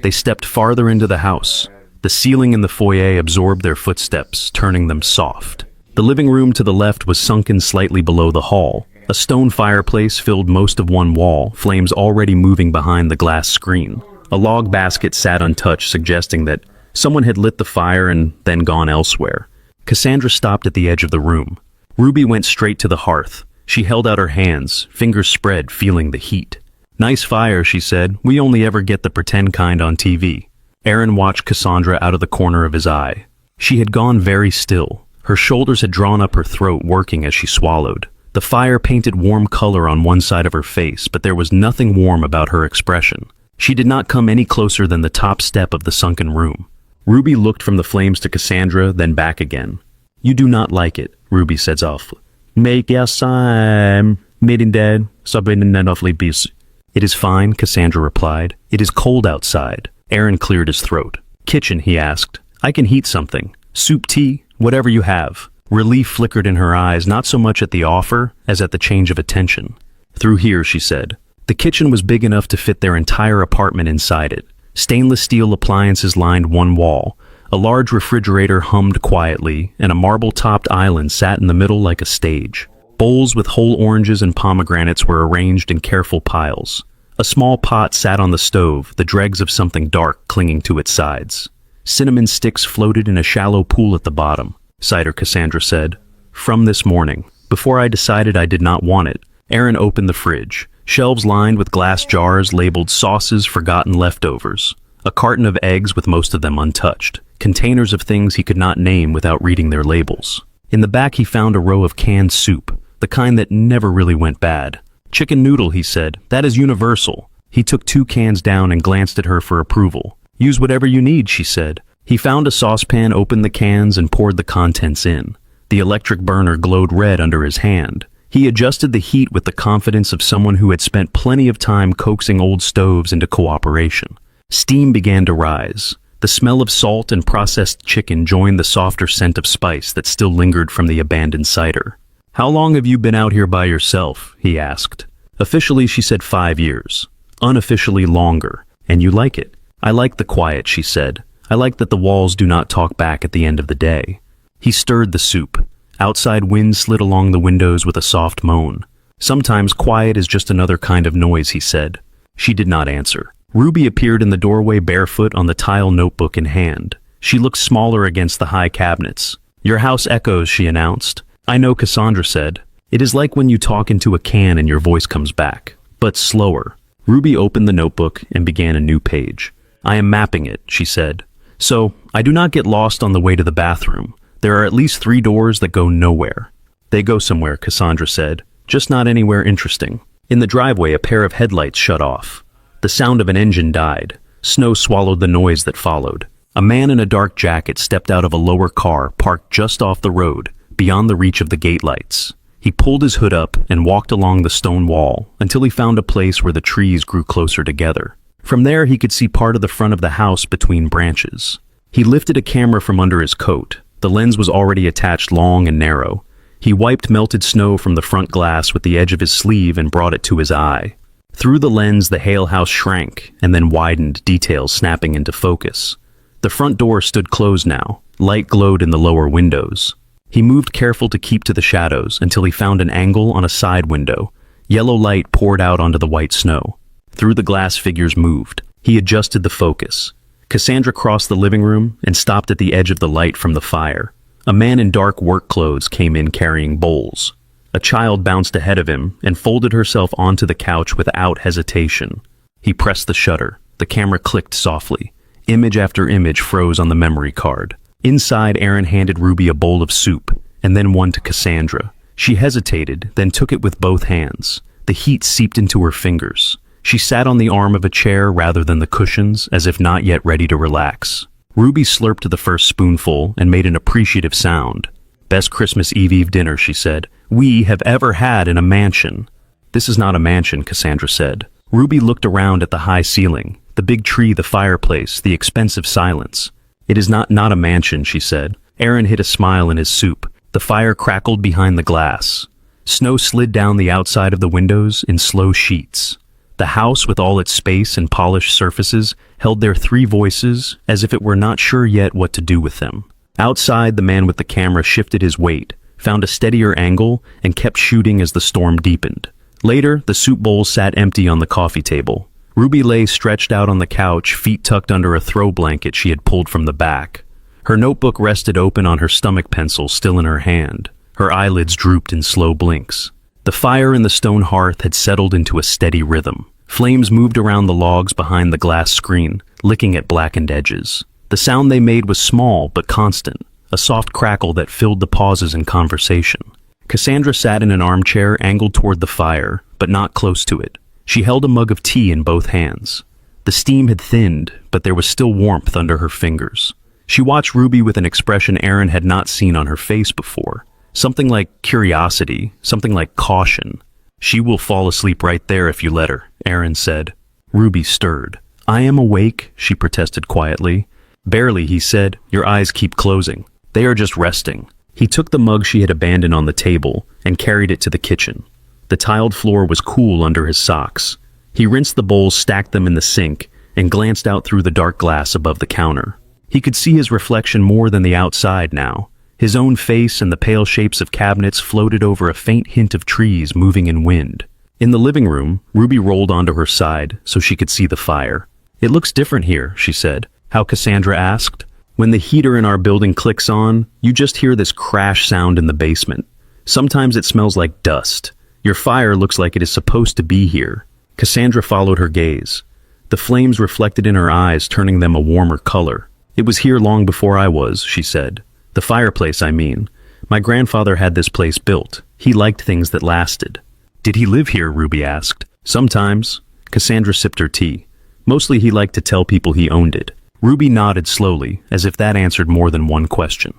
They stepped farther into the house. The ceiling in the foyer absorbed their footsteps, turning them soft. The living room to the left was sunken slightly below the hall. A stone fireplace filled most of one wall, flames already moving behind the glass screen. A log basket sat untouched, suggesting that someone had lit the fire and then gone elsewhere. Cassandra stopped at the edge of the room. Ruby went straight to the hearth. She held out her hands, fingers spread, feeling the heat. "Nice fire," she said. "We only ever get the pretend kind on TV." Aaron watched Cassandra out of the corner of his eye. She had gone very still. Her shoulders had drawn up her throat, working as she swallowed. The fire painted warm color on one side of her face, but there was nothing warm about her expression. She did not come any closer than the top step of the sunken room. Ruby looked from the flames to Cassandra, then back again. "You do not like it," Ruby said softly. "Make yes, I'm meeting dead, something awfully busy." "It is fine," Cassandra replied. "It is cold outside." Aaron cleared his throat. "Kitchen," he asked. "I can heat something. Soup, tea, whatever you have." Relief flickered in her eyes, not so much at the offer as at the change of attention. "Through here," she said. The kitchen was big enough to fit their entire apartment inside it. Stainless steel appliances lined one wall. A large refrigerator hummed quietly, and a marble-topped island sat in the middle like a stage. Bowls with whole oranges and pomegranates were arranged in careful piles. A small pot sat on the stove, the dregs of something dark clinging to its sides. Cinnamon sticks floated in a shallow pool at the bottom. "Cider," Cassandra said. "From this morning. Before I decided I did not want it." Aaron opened the fridge. Shelves lined with glass jars labeled sauces, forgotten leftovers. A carton of eggs with most of them untouched. Containers of things he could not name without reading their labels. In the back he found a row of canned soup, the kind that never really went bad. "Chicken noodle," he said. "That is universal." He took 2 cans down and glanced at her for approval. "Use whatever you need," she said. He found a saucepan, opened the cans, and poured the contents in. The electric burner glowed red under his hand. He adjusted the heat with the confidence of someone who had spent plenty of time coaxing old stoves into cooperation. Steam began to rise. The smell of salt and processed chicken joined the softer scent of spice that still lingered from the abandoned cider. "How long have you been out here by yourself?" he asked. Officially, she said 5 years. Unofficially, longer. And you like it. I like the quiet, she said. I like that the walls do not talk back at the end of the day. He stirred the soup. Outside wind slid along the windows with a soft moan. Sometimes quiet is just another kind of noise, he said. She did not answer. Ruby appeared in the doorway barefoot on the tile notebook in hand. She looked smaller against the high cabinets. Your house echoes, she announced. I know, Cassandra said. It is like when you talk into a can and your voice comes back, but slower. Ruby opened the notebook and began a new page. I am mapping it, she said. So, I do not get lost on the way to the bathroom. There are at least 3 doors that go nowhere. They go somewhere, Cassandra said, just not anywhere interesting. In the driveway, a pair of headlights shut off. The sound of an engine died. Snow swallowed the noise that followed. A man in a dark jacket stepped out of a lower car parked just off the road, beyond the reach of the gate lights. He pulled his hood up and walked along the stone wall until he found a place where the trees grew closer together. From there, he could see part of the front of the house between branches. He lifted a camera from under his coat. The lens was already attached long and narrow. He wiped melted snow from the front glass with the edge of his sleeve and brought it to his eye. Through the lens, the Hale house shrank and then widened, details snapping into focus. The front door stood closed now. Light glowed in the lower windows. He moved careful to keep to the shadows until he found an angle on a side window. Yellow light poured out onto the white snow. Through the glass, figures moved. He adjusted the focus. Cassandra crossed the living room and stopped at the edge of the light from the fire. A man in dark work clothes came in carrying bowls. A child bounced ahead of him and folded herself onto the couch without hesitation. He pressed the shutter. The camera clicked softly. Image after image froze on the memory card. Inside, Aaron handed Ruby a bowl of soup, and then one to Cassandra. She hesitated, then took it with both hands. The heat seeped into her fingers. She sat on the arm of a chair rather than the cushions, as if not yet ready to relax. Ruby slurped the first spoonful and made an appreciative sound. Best Christmas Eve dinner, she said, we have ever had in a mansion. This is not a mansion, Cassandra said. Ruby looked around at the high ceiling, the big tree, the fireplace, the expensive silence. It is not a mansion, she said. Aaron hid a smile in his soup. The fire crackled behind the glass. Snow slid down the outside of the windows in slow sheets. The house, with all its space and polished surfaces, held their 3 voices as if it were not sure yet what to do with them. Outside, the man with the camera shifted his weight, found a steadier angle, and kept shooting as the storm deepened. Later, the soup bowl sat empty on the coffee table. Ruby lay stretched out on the couch, feet tucked under a throw blanket she had pulled from the back. Her notebook rested open on her stomach pencil still in her hand. Her eyelids drooped in slow blinks. The fire in the stone hearth had settled into a steady rhythm. Flames moved around the logs behind the glass screen, licking at blackened edges. The sound they made was small but constant, a soft crackle that filled the pauses in conversation. Cassandra sat in an armchair angled toward the fire, but not close to it. She held a mug of tea in both hands. The steam had thinned, but there was still warmth under her fingers. She watched Ruby with an expression Aaron had not seen on her face before. Something like curiosity, something like caution. She will fall asleep right there if you let her, Aaron said. Ruby stirred. I am awake, she protested quietly. Barely, he said. Your eyes keep closing. They are just resting. He took the mug she had abandoned on the table and carried it to the kitchen. The tiled floor was cool under his socks. He rinsed the bowls, stacked them in the sink, and glanced out through the dark glass above the counter. He could see his reflection more than the outside now. His own face and the pale shapes of cabinets floated over a faint hint of trees moving in wind. In the living room, Ruby rolled onto her side so she could see the fire. It looks different here, she said. How, Cassandra asked. When the heater in our building clicks on, you just hear this crash sound in the basement. Sometimes it smells like dust. Your fire looks like it is supposed to be here. Cassandra followed her gaze. The flames reflected in her eyes, turning them a warmer color. It was here long before I was, she said. The fireplace, I mean. My grandfather had this place built. He liked things that lasted. Did he live here? Ruby asked. Sometimes. Cassandra sipped her tea. Mostly he liked to tell people he owned it. Ruby nodded slowly, as if that answered more than one question.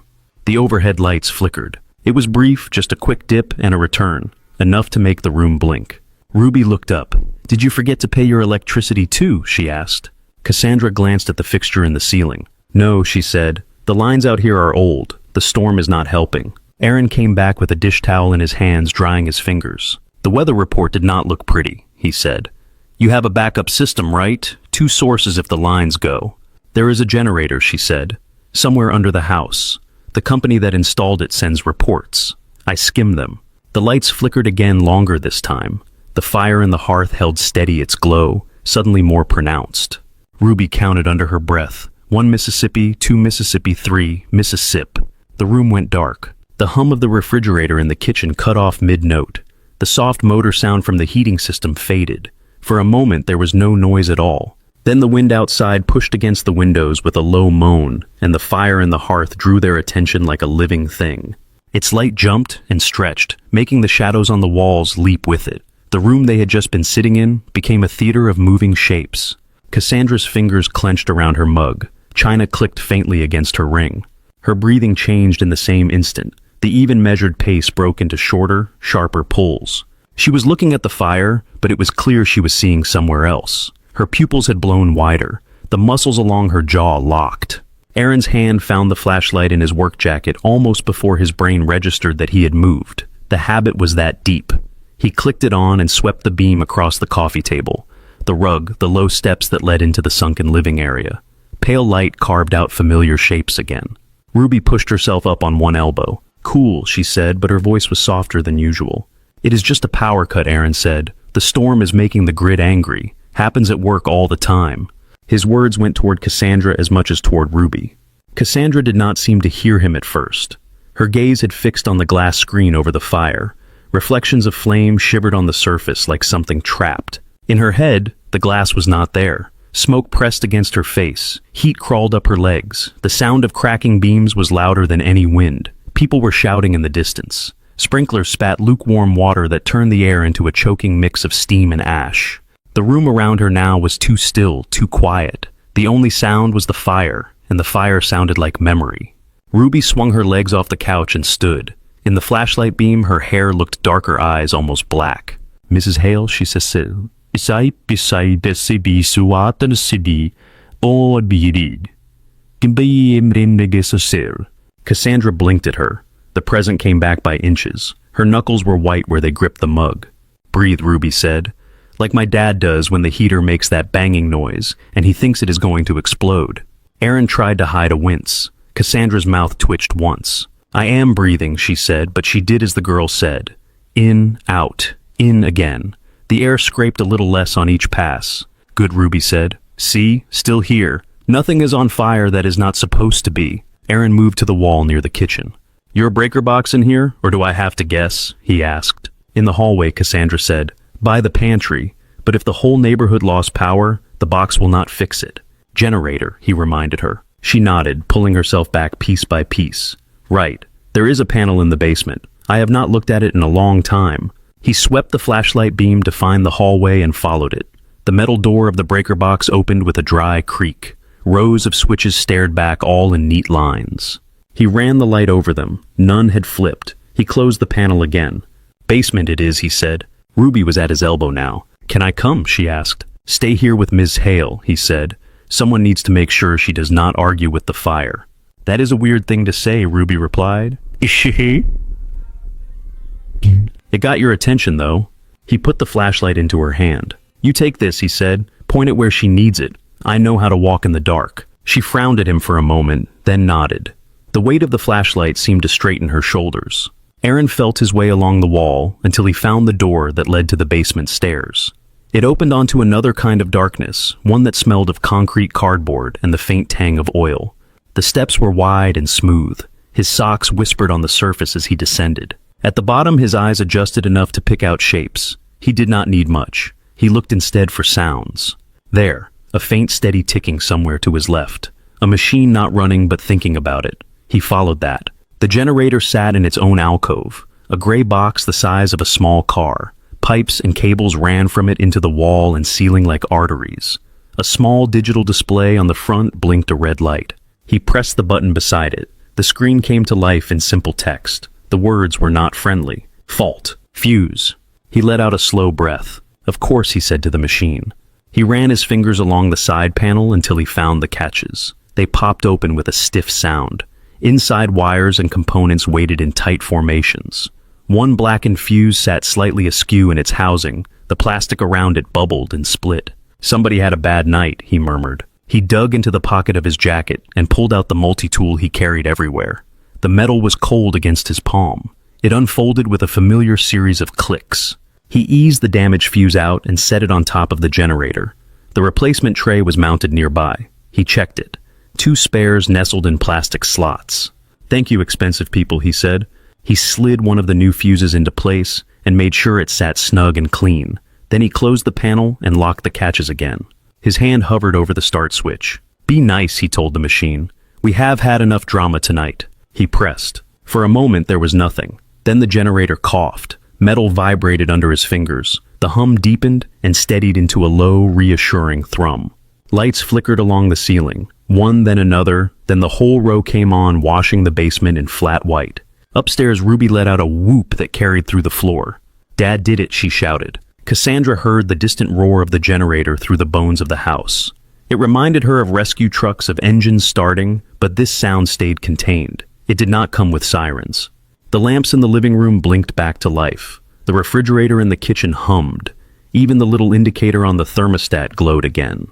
The overhead lights flickered. It was brief, just a quick dip and a return, enough to make the room blink. Ruby looked up. Did you forget to pay your electricity too? She asked. Cassandra glanced at the fixture in the ceiling. No, she said. The lines out here are old. The storm is not helping. Aaron came back with a dish towel in his hands, drying his fingers. The weather report did not look pretty, he said. You have a backup system, right? 2 sources if the lines go. There is a generator, she said. Somewhere under the house. The company that installed it sends reports. I skimmed them. The lights flickered again, longer this time. The fire in the hearth held steady its glow, suddenly more pronounced. Ruby counted under her breath. 1 Mississippi, 2 Mississippi, 3 Mississippi. The room went dark. The hum of the refrigerator in the kitchen cut off mid-note. The soft motor sound from the heating system faded. For a moment there was no noise at all. Then the wind outside pushed against the windows with a low moan, and the fire in the hearth drew their attention like a living thing. Its light jumped and stretched, making the shadows on the walls leap with it. The room they had just been sitting in became a theater of moving shapes. Cassandra's fingers clenched around her mug. China clicked faintly against her ring. Her breathing changed in the same instant. The even measured pace broke into shorter, sharper pulls. She was looking at the fire, but it was clear she was seeing somewhere else. Her pupils had blown wider. The muscles along her jaw locked. Aaron's hand found the flashlight in his work jacket almost before his brain registered that he had moved. The habit was that deep. He clicked it on and swept the beam across the coffee table. The rug, the low steps that led into the sunken living area. Pale light carved out familiar shapes again. Ruby pushed herself up on one elbow. Cool, she said, but her voice was softer than usual. It is just a power cut, Aaron said. The storm is making the grid angry. Happens at work all the time. His words went toward Cassandra as much as toward Ruby. Cassandra did not seem to hear him at first. Her gaze had fixed on the glass screen over the fire. Reflections of flame shivered on the surface like something trapped. In her head, the glass was not there. Smoke pressed against her face. Heat crawled up her legs. The sound of cracking beams was louder than any wind. People were shouting in the distance. Sprinklers spat lukewarm water that turned the air into a choking mix of steam and ash. The room around her now was too still, too quiet. The only sound was the fire, and the fire sounded like memory. Ruby swung her legs off the couch and stood. In the flashlight beam, her hair looked darker, eyes almost black. Mrs. Hale, she said, Isai pisai desibi suatan sidi or birid. Cassandra blinked at her. The present came back by inches. Her knuckles were white where they gripped the mug. Breathe, Ruby said. Like my dad does when the heater makes that banging noise, and he thinks it is going to explode. Aaron tried to hide a wince. Cassandra's mouth twitched once. I am breathing, she said, but she did as the girl said. In, out, in again. The air scraped a little less on each pass. Good, Ruby said. See, still here. Nothing is on fire that is not supposed to be. Aaron moved to the wall near the kitchen. Your breaker box in here, or do I have to guess? He asked. In the hallway, Cassandra said. By the pantry, but if the whole neighborhood lost power, the box will not fix it. Generator, he reminded her. She nodded, pulling herself back piece by piece. Right, there is a panel in the basement. I have not looked at it in a long time. He swept the flashlight beam to find the hallway and followed it. The metal door of the breaker box opened with a dry creak. Rows of switches stared back, all in neat lines. He ran the light over them. None had flipped. He closed the panel again. Basement it is, he said. Ruby was at his elbow now. Can I come? She asked. Stay here with Ms. Hale, he said. Someone needs to make sure she does not argue with the fire. That is a weird thing to say, Ruby replied. Is she? It got your attention, though. He put the flashlight into her hand. You take this, he said. Point it where she needs it. I know how to walk in the dark. She frowned at him for a moment, then nodded. The weight of the flashlight seemed to straighten her shoulders. Aaron felt his way along the wall until he found the door that led to the basement stairs. It opened onto another kind of darkness, one that smelled of concrete cardboard and the faint tang of oil. The steps were wide and smooth. His socks whispered on the surface as he descended. At the bottom, his eyes adjusted enough to pick out shapes. He did not need much. He looked instead for sounds. There, a faint steady ticking somewhere to his left. A machine not running but thinking about it. He followed that. The generator sat in its own alcove, a gray box the size of a small car. Pipes and cables ran from it into the wall and ceiling like arteries. A small digital display on the front blinked a red light. He pressed the button beside it. The screen came to life in simple text. The words were not friendly. Fault. Fuse. He let out a slow breath. Of course, he said to the machine. He ran his fingers along the side panel until he found the catches. They popped open with a stiff sound. Inside wires and components waited in tight formations. One blackened fuse sat slightly askew in its housing. The plastic around it bubbled and split. "Somebody had a bad night," he murmured. He dug into the pocket of his jacket and pulled out the multi-tool he carried everywhere. The metal was cold against his palm. It unfolded with a familiar series of clicks. He eased the damaged fuse out and set it on top of the generator. The replacement tray was mounted nearby. He checked it. 2 spares nestled in plastic slots. "Thank you, expensive people," he said. He slid one of the new fuses into place and made sure it sat snug and clean. Then he closed the panel and locked the catches again. His hand hovered over the start switch. "Be nice," he told the machine. "We have had enough drama tonight." He pressed. For a moment there was nothing. Then the generator coughed. Metal vibrated under his fingers. The hum deepened and steadied into a low, reassuring thrum. Lights flickered along the ceiling. One, then another, then the whole row came on, washing the basement in flat white. Upstairs, Ruby let out a whoop that carried through the floor. "Dad did it," she shouted. Cassandra heard the distant roar of the generator through the bones of the house. It reminded her of rescue trucks, of engines starting, but this sound stayed contained. It did not come with sirens. The lamps in the living room blinked back to life. The refrigerator in the kitchen hummed. Even the little indicator on the thermostat glowed again.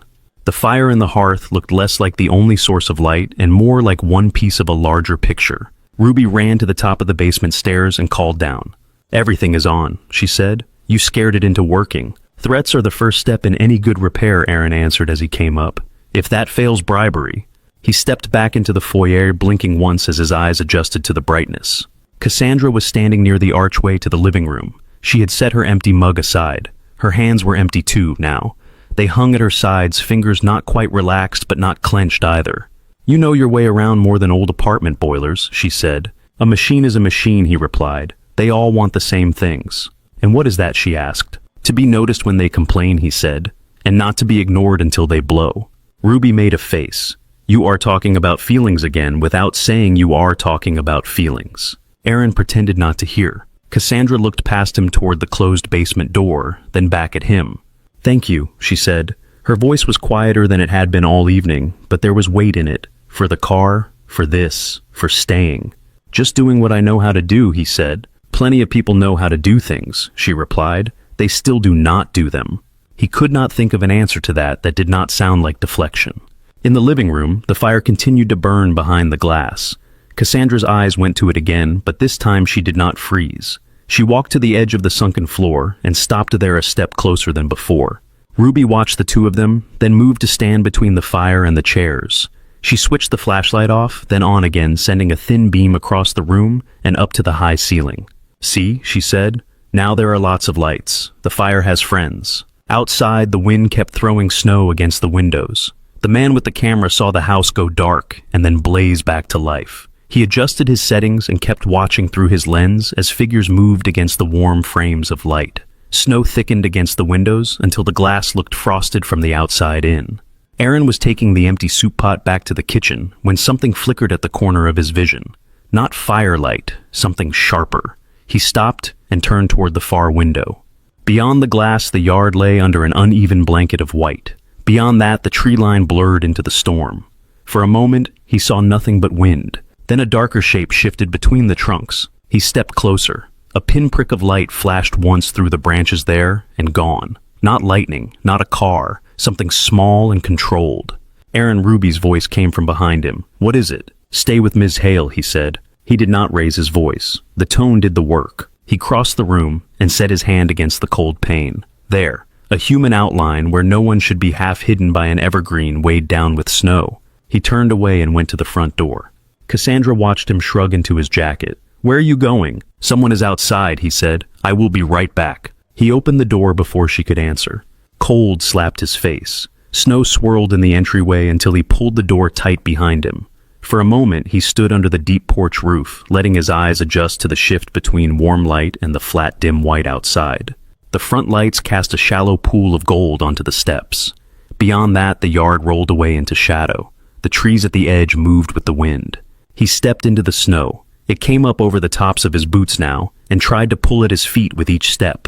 The fire in the hearth looked less like the only source of light and more like one piece of a larger picture. Ruby ran to the top of the basement stairs and called down. "Everything is on," she said. "You scared it into working." "Threats are the first step in any good repair," Aaron answered as he came up. "If that fails, bribery." He stepped back into the foyer, blinking once as his eyes adjusted to the brightness. Cassandra was standing near the archway to the living room. She had set her empty mug aside. Her hands were empty too, now. They hung at her sides, fingers not quite relaxed but not clenched either. "You know your way around more than old apartment boilers," she said. "A machine is a machine," he replied. "They all want the same things." "And what is that?" she asked. "To be noticed when they complain," he said, "and not to be ignored until they blow." Ruby made a face. "You are talking about feelings again without saying you are talking about feelings." Aaron pretended not to hear. Cassandra looked past him toward the closed basement door, then back at him. "Thank you," she said. Her voice was quieter than it had been all evening, but there was weight in it. "For the car, for this, for staying." "Just doing what I know how to do," he said. "Plenty of people know how to do things," she replied. "They still do not do them." He could not think of an answer to that did not sound like deflection. In the living room, the fire continued to burn behind the glass. Cassandra's eyes went to it again, but this time she did not freeze. She walked to the edge of the sunken floor and stopped there a step closer than before. Ruby watched the two of them, then moved to stand between the fire and the chairs. She switched the flashlight off, then on again, sending a thin beam across the room and up to the high ceiling. "See," she said, "now there are lots of lights. The fire has friends." Outside, the wind kept throwing snow against the windows. The man with the camera saw the house go dark and then blaze back to life. He adjusted his settings and kept watching through his lens as figures moved against the warm frames of light. Snow thickened against the windows until the glass looked frosted from the outside in. Aaron was taking the empty soup pot back to the kitchen when something flickered at the corner of his vision. Not firelight, something sharper. He stopped and turned toward the far window. Beyond the glass, the yard lay under an uneven blanket of white. Beyond that, the tree line blurred into the storm. For a moment, he saw nothing but wind. Then a darker shape shifted between the trunks. He stepped closer. A pinprick of light flashed once through the branches there and gone. Not lightning, not a car, something small and controlled. Aaron Ruby's voice came from behind him. "What is it?" "Stay with Ms. Hale," he said. He did not raise his voice. The tone did the work. He crossed the room and set his hand against the cold pane. There, a human outline where no one should be half hidden by an evergreen weighed down with snow. He turned away and went to the front door. Cassandra watched him shrug into his jacket. "Where are you going?" "Someone is outside," he said. "I will be right back." He opened the door before she could answer. Cold slapped his face. Snow swirled in the entryway until he pulled the door tight behind him. For a moment, he stood under the deep porch roof, letting his eyes adjust to the shift between warm light and the flat, dim white outside. The front lights cast a shallow pool of gold onto the steps. Beyond that, the yard rolled away into shadow. The trees at the edge moved with the wind. He stepped into the snow. It came up over the tops of his boots now and tried to pull at his feet with each step.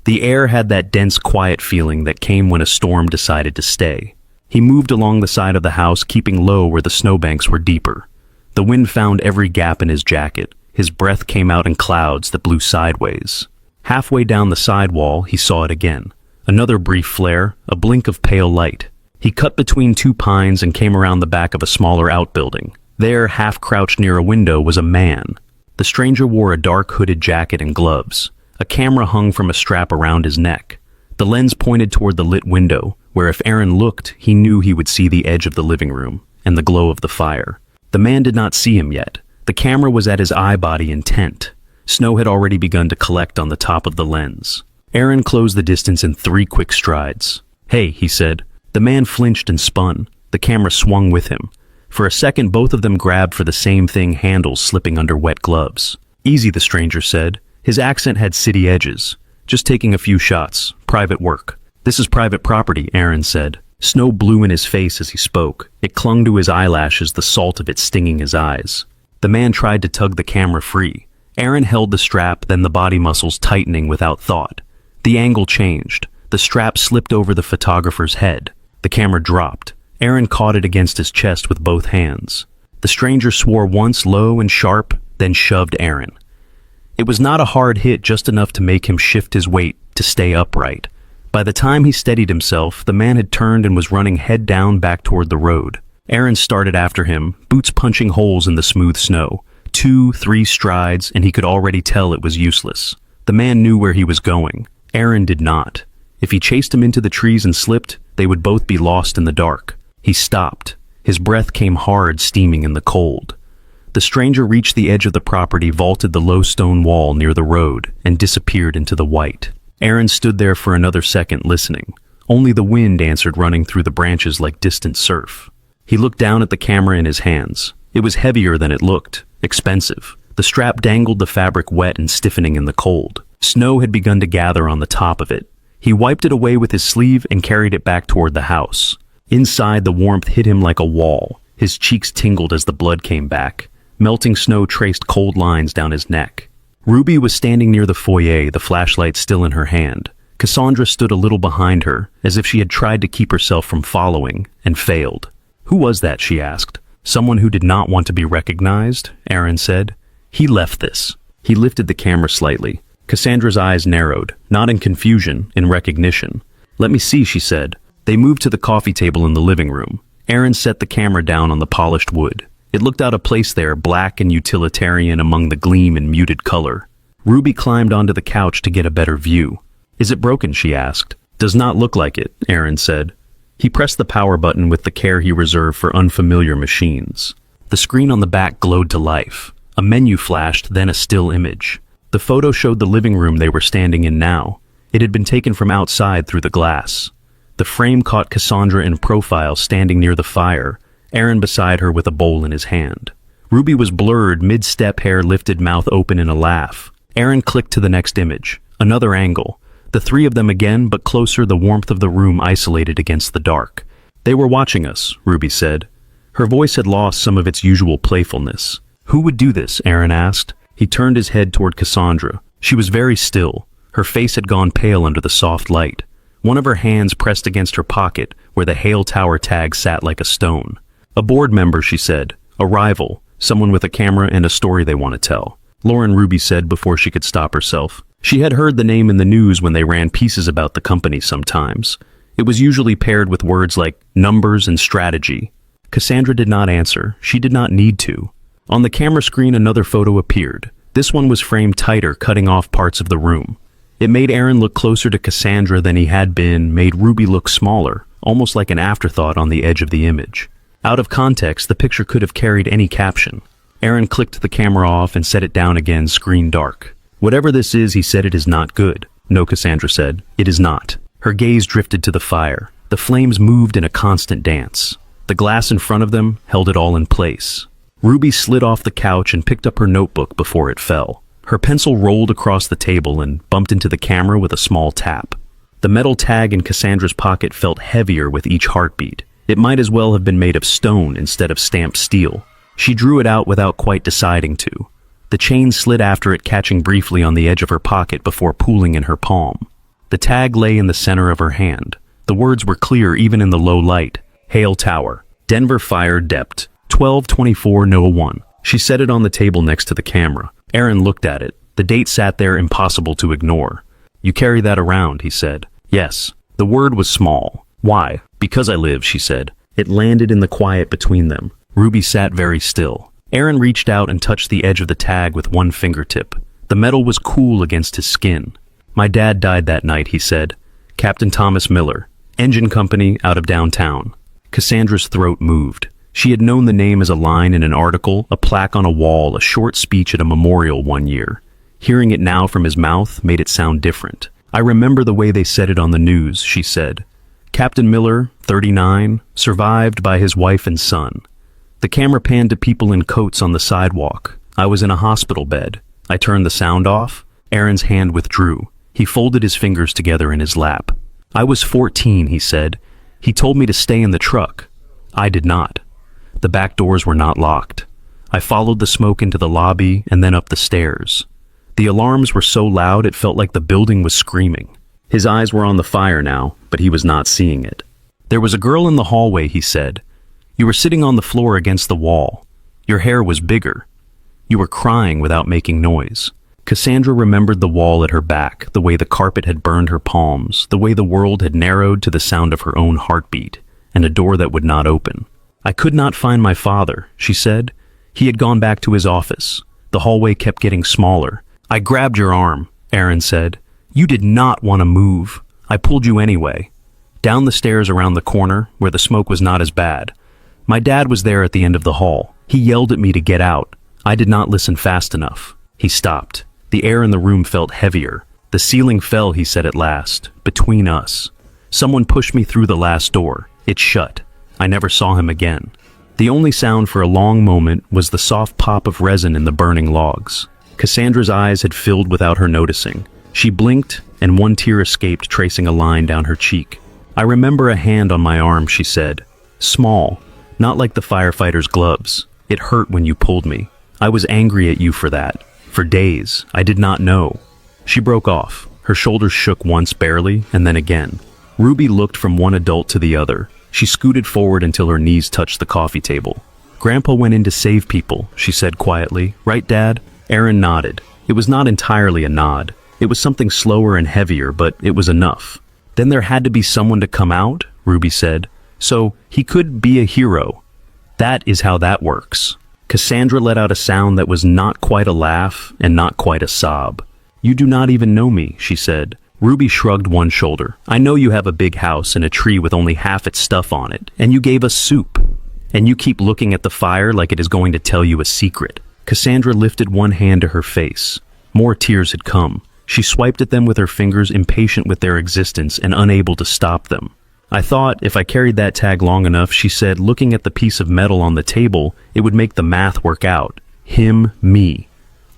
The air had that dense, quiet feeling that came when a storm decided to stay. He moved along the side of the house, keeping low where the snowbanks were deeper. The wind found every gap in his jacket. His breath came out in clouds that blew sideways. Halfway down the side wall, he saw it again. Another brief flare, a blink of pale light. He cut between two pines and came around the back of a smaller outbuilding. There, half-crouched near a window, was a man. The stranger wore a dark hooded jacket and gloves. A camera hung from a strap around his neck. The lens pointed toward the lit window, where if Aaron looked, he knew he would see the edge of the living room and the glow of the fire. The man did not see him yet. The camera was at his eye body intent. Snow had already begun to collect on the top of the lens. Aaron closed the distance in 3 quick strides. "Hey," he said. The man flinched and spun. The camera swung with him. For a second, both of them grabbed for the same thing, handles slipping under wet gloves. "Easy," the stranger said. His accent had city edges. "Just taking a few shots. Private work." "This is private property," Aaron said. Snow blew in his face as he spoke. It clung to his eyelashes, the salt of it stinging his eyes. The man tried to tug the camera free. Aaron held the strap, then the body muscles tightening without thought. The angle changed. The strap slipped over the photographer's head. The camera dropped. Aaron caught it against his chest with both hands. The stranger swore once, low and sharp, then shoved Aaron. It was not a hard hit, just enough to make him shift his weight to stay upright. By the time he steadied himself, the man had turned and was running head down back toward the road. Aaron started after him, boots punching holes in the smooth snow. 2, 3 strides, and he could already tell it was useless. The man knew where he was going. Aaron did not. If he chased him into the trees and slipped, they would both be lost in the dark. He stopped. His breath came hard, steaming in the cold. The stranger reached the edge of the property, vaulted the low stone wall near the road, and disappeared into the white. Aaron stood there for another second, listening. Only the wind answered, running through the branches like distant surf. He looked down at the camera in his hands. It was heavier than it looked. Expensive. The strap dangled, the fabric wet and stiffening in the cold. Snow had begun to gather on the top of it. He wiped it away with his sleeve and carried it back toward the house. Inside, the warmth hit him like a wall. His cheeks tingled as the blood came back. Melting snow traced cold lines down his neck. Ruby was standing near the foyer, the flashlight still in her hand. Cassandra stood a little behind her, as if she had tried to keep herself from following, and failed. "Who was that?" she asked. "Someone who did not want to be recognized," Aaron said. "He left this." He lifted the camera slightly. Cassandra's eyes narrowed, not in confusion, in recognition. "Let me see," she said. They moved to the coffee table in the living room. Aaron set the camera down on the polished wood. It looked out of place there, black and utilitarian among the gleam and muted color. Ruby climbed onto the couch to get a better view. "Is it broken?" she asked. "Does not look like it," Aaron said. He pressed the power button with the care he reserved for unfamiliar machines. The screen on the back glowed to life. A menu flashed, then a still image. The photo showed the living room they were standing in now. It had been taken from outside through the glass. The frame caught Cassandra in profile, standing near the fire, Aaron beside her with a bowl in his hand. Ruby was blurred, mid-step, hair lifted, mouth open in a laugh. Aaron clicked to the next image. Another angle. The 3 of them again, but closer, the warmth of the room isolated against the dark. "They were watching us," Ruby said. Her voice had lost some of its usual playfulness. "Who would do this?" Aaron asked. He turned his head toward Cassandra. She was very still. Her face had gone pale under the soft light. One of her hands pressed against her pocket, where the Hale Tower tag sat like a stone. "A board member," she said. "A rival. Someone with a camera and a story they want to tell." Lauren, Ruby said before she could stop herself. She had heard the name in the news when they ran pieces about the company sometimes. It was usually paired with words like numbers and strategy. Cassandra did not answer. She did not need to. On the camera screen, another photo appeared. This one was framed tighter, cutting off parts of the room. It made Aaron look closer to Cassandra than he had been, made Ruby look smaller, almost like an afterthought on the edge of the image. Out of context, the picture could have carried any caption. Aaron clicked the camera off and set it down again, screen dark. "Whatever this is," he said, "it is not good." "No," Cassandra said, "it is not." Her gaze drifted to the fire. The flames moved in a constant dance. The glass in front of them held it all in place. Ruby slid off the couch and picked up her notebook before it fell. Her pencil rolled across the table and bumped into the camera with a small tap. The metal tag in Cassandra's pocket felt heavier with each heartbeat. It might as well have been made of stone instead of stamped steel. She drew it out without quite deciding to. The chain slid after it, catching briefly on the edge of her pocket before pooling in her palm. The tag lay in the center of her hand. The words were clear even in the low light. "Hale Tower. Denver Fire Dept. 12/24/01. She set it on the table next to the camera. Aaron looked at it. The date sat there, impossible to ignore. "You carry that around," he said. "Yes." The word was small. "Why?" "Because I live," she said. It landed in the quiet between them. Ruby sat very still. Aaron reached out and touched the edge of the tag with one fingertip. The metal was cool against his skin. "My dad died that night," he said. "Captain Thomas Miller. Engine company out of downtown." Cassandra's throat moved. She had known the name as a line in an article, a plaque on a wall, a short speech at a memorial one year. Hearing it now from his mouth made it sound different. "I remember the way they said it on the news," she said. "Captain Miller, 39, survived by his wife and son." The camera panned to people in coats on the sidewalk. "I was in a hospital bed. I turned the sound off." Aaron's hand withdrew. He folded his fingers together in his lap. "I was 14, he said. He told me to stay in the truck. I did not. The back doors were not locked. I followed the smoke into the lobby and then up the stairs. The alarms were so loud it felt like the building was screaming." His eyes were on the fire now, but he was not seeing it. "There was a girl in the hallway," he said. "You were sitting on the floor against the wall. Your hair was bigger. You were crying without making noise." Cassandra remembered the wall at her back, the way the carpet had burned her palms, the way the world had narrowed to the sound of her own heartbeat, and a door that would not open. "I could not find my father," she said. "He had gone back to his office. The hallway kept getting smaller. I grabbed your arm," Aaron said. "You did not want to move. I pulled you anyway. Down the stairs around the corner, where the smoke was not as bad. My dad was there at the end of the hall. He yelled at me to get out. I did not listen fast enough." He stopped. The air in the room felt heavier. "The ceiling fell," he said at last, "between us. Someone pushed me through the last door. It shut. I never saw him again." The only sound for a long moment was the soft pop of resin in the burning logs. Cassandra's eyes had filled without her noticing. She blinked, and one tear escaped, tracing a line down her cheek. "I remember a hand on my arm," she said. "Small, not like the firefighter's gloves. It hurt when you pulled me. I was angry at you for that. For days, I did not know." She broke off. Her shoulders shook once barely, and then again. Ruby looked from one adult to the other. She scooted forward until her knees touched the coffee table. "Grandpa went in to save people," she said quietly. "Right, Dad?" Aaron nodded. It was not entirely a nod. It was something slower and heavier, but it was enough. "Then there had to be someone to come out," Ruby said. "So he could be a hero. That is how that works." Cassandra let out a sound that was not quite a laugh and not quite a sob. "You do not even know me," she said. Ruby shrugged one shoulder. "I know you have a big house and a tree with only half its stuff on it, and you gave us soup. And you keep looking at the fire like it is going to tell you a secret." Cassandra lifted one hand to her face. More tears had come. She swiped at them with her fingers, impatient with their existence and unable to stop them. "I thought if I carried that tag long enough," she said, looking at the piece of metal on the table, "it would make the math work out. Him, me.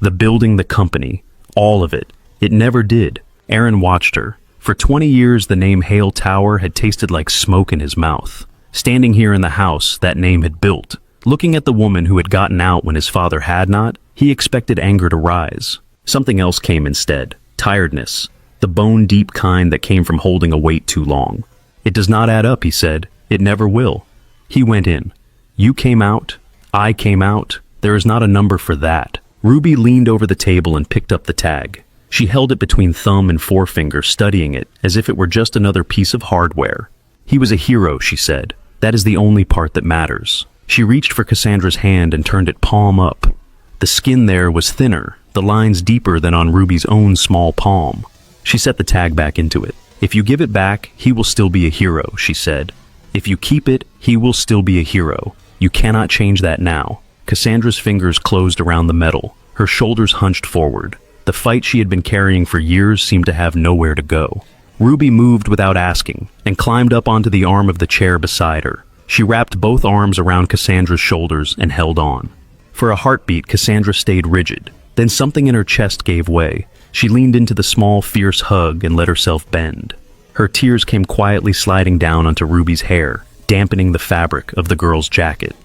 The building, the company. All of it. It never did." Aaron watched her. For 20 years, the name Hale Tower had tasted like smoke in his mouth. Standing here in the house that name had built, looking at the woman who had gotten out when his father had not, he expected anger to rise. Something else came instead. Tiredness. The bone-deep kind that came from holding a weight too long. "It does not add up," he said. "It never will." He went in. "You came out. I came out. There is not a number for that." Ruby leaned over the table and picked up the tag. She held it between thumb and forefinger, studying it as if it were just another piece of hardware. "He was a hero," she said. "That is the only part that matters." She reached for Cassandra's hand and turned it palm up. The skin there was thinner, the lines deeper than on Ruby's own small palm. She set the tag back into it. "If you give it back, he will still be a hero," she said. "If you keep it, he will still be a hero. You cannot change that now." Cassandra's fingers closed around the metal. Her shoulders hunched forward. The fight she had been carrying for years seemed to have nowhere to go. Ruby moved without asking and climbed up onto the arm of the chair beside her. She wrapped both arms around Cassandra's shoulders and held on. For a heartbeat, Cassandra stayed rigid. Then something in her chest gave way. She leaned into the small, fierce hug and let herself bend. Her tears came quietly sliding down onto Ruby's hair, dampening the fabric of the girl's jacket.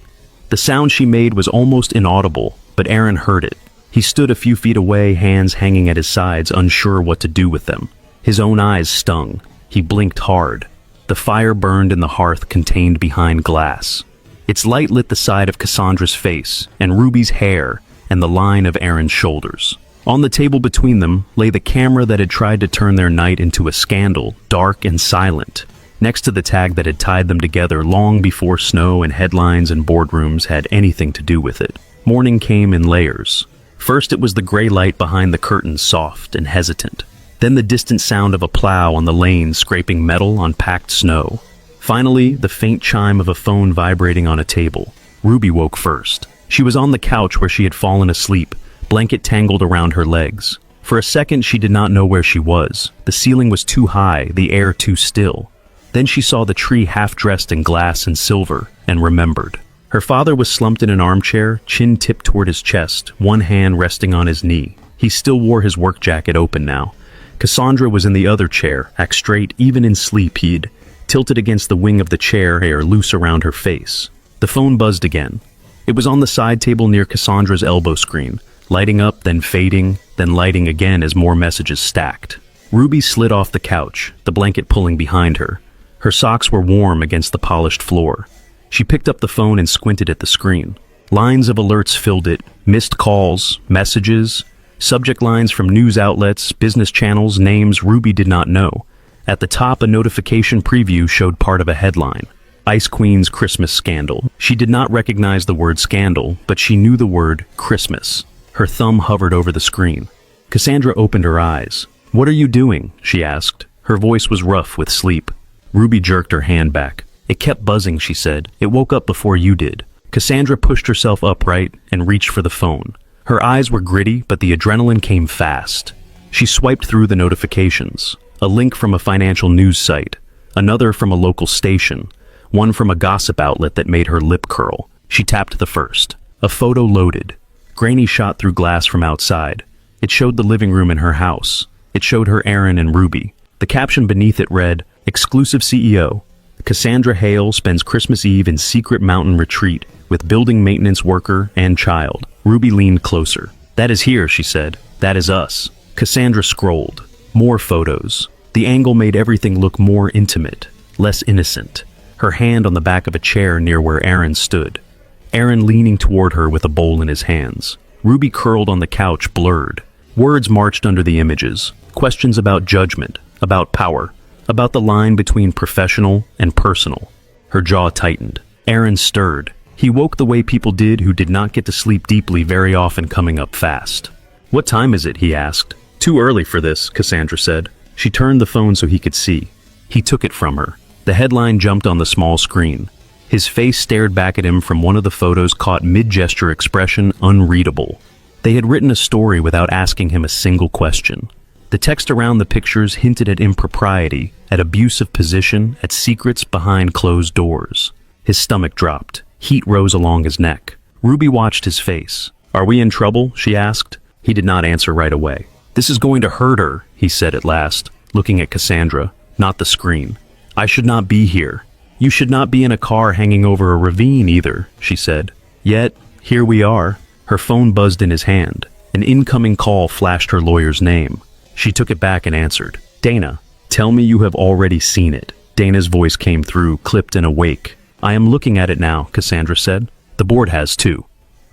The sound she made was almost inaudible, but Aaron heard it. He stood a few feet away, hands hanging at his sides, unsure what to do with them. His own eyes stung. He blinked hard. The fire burned in the hearth contained behind glass. Its light lit the side of Cassandra's face, and Ruby's hair, and the line of Aaron's shoulders. On the table between them lay the camera that had tried to turn their night into a scandal, dark and silent, next to the tag that had tied them together long before snow and headlines and boardrooms had anything to do with it. Morning came in layers. First it was the gray light behind the curtains, soft and hesitant. Then the distant sound of a plow on the lane scraping metal on packed snow. Finally, the faint chime of a phone vibrating on a table. Ruby woke first. She was on the couch where she had fallen asleep, blanket tangled around her legs. For a second she did not know where she was. The ceiling was too high, the air too still. Then she saw the tree half dressed in glass and silver, and remembered. Her father was slumped in an armchair, chin tipped toward his chest, one hand resting on his knee. He still wore his work jacket open now. Cassandra was in the other chair, act straight, even in sleep he'd tilted against the wing of the chair, hair loose around her face. The phone buzzed again. It was on the side table near Cassandra's elbow screen, lighting up, then fading, then lighting again as more messages stacked. Ruby slid off the couch, the blanket pulling behind her. Her socks were warm against the polished floor. She picked up the phone and squinted at the screen. Lines of alerts filled it, missed calls, messages, subject lines from news outlets, business channels, names Ruby did not know. At the top, a notification preview showed part of a headline. Ice Queen's Christmas Scandal. She did not recognize the word scandal, but she knew the word Christmas. Her thumb hovered over the screen. Cassandra opened her eyes. "What are you doing?" she asked. Her voice was rough with sleep. Ruby jerked her hand back. "It kept buzzing," she said. "It woke up before you did." Cassandra pushed herself upright and reached for the phone. Her eyes were gritty, but the adrenaline came fast. She swiped through the notifications. A link from a financial news site, another from a local station, one from a gossip outlet that made her lip curl. She tapped the first. A photo loaded. Grainy shot through glass from outside. It showed the living room in her house. It showed her Aaron and Ruby. The caption beneath it read, "Exclusive CEO. Cassandra Hale spends Christmas Eve in secret mountain retreat with building maintenance worker and child." Ruby leaned closer. "That is here," she said. "That is us." Cassandra scrolled. More photos. The angle made everything look more intimate, less innocent. Her hand on the back of a chair near where Aaron stood. Aaron leaning toward her with a bowl in his hands. Ruby curled on the couch, blurred. Words marched under the images. Questions about judgment, about power, about the line between professional and personal. Her jaw tightened. Aaron stirred. He woke the way people did who did not get to sleep deeply, very often coming up fast. "What time is it?" he asked. "Too early for this," Cassandra said. She turned the phone so he could see. He took it from her. The headline jumped on the small screen. His face stared back at him from one of the photos, caught mid-gesture expression unreadable. They had written a story without asking him a single question. The text around the pictures hinted at impropriety, at abuse of position, at secrets behind closed doors. His stomach dropped. Heat rose along his neck. Ruby watched his face. "Are we in trouble?" she asked. He did not answer right away. "This is going to hurt her," he said at last, looking at Cassandra, not the screen. "I should not be here. You should not be in a car hanging over a ravine either," she said. "Yet, here we are." Her phone buzzed in his hand. An incoming call flashed her lawyer's name. She took it back and answered. "Dana, tell me you have already seen it." Dana's voice came through, clipped and awake. "I am looking at it now," Cassandra said. "The board has too.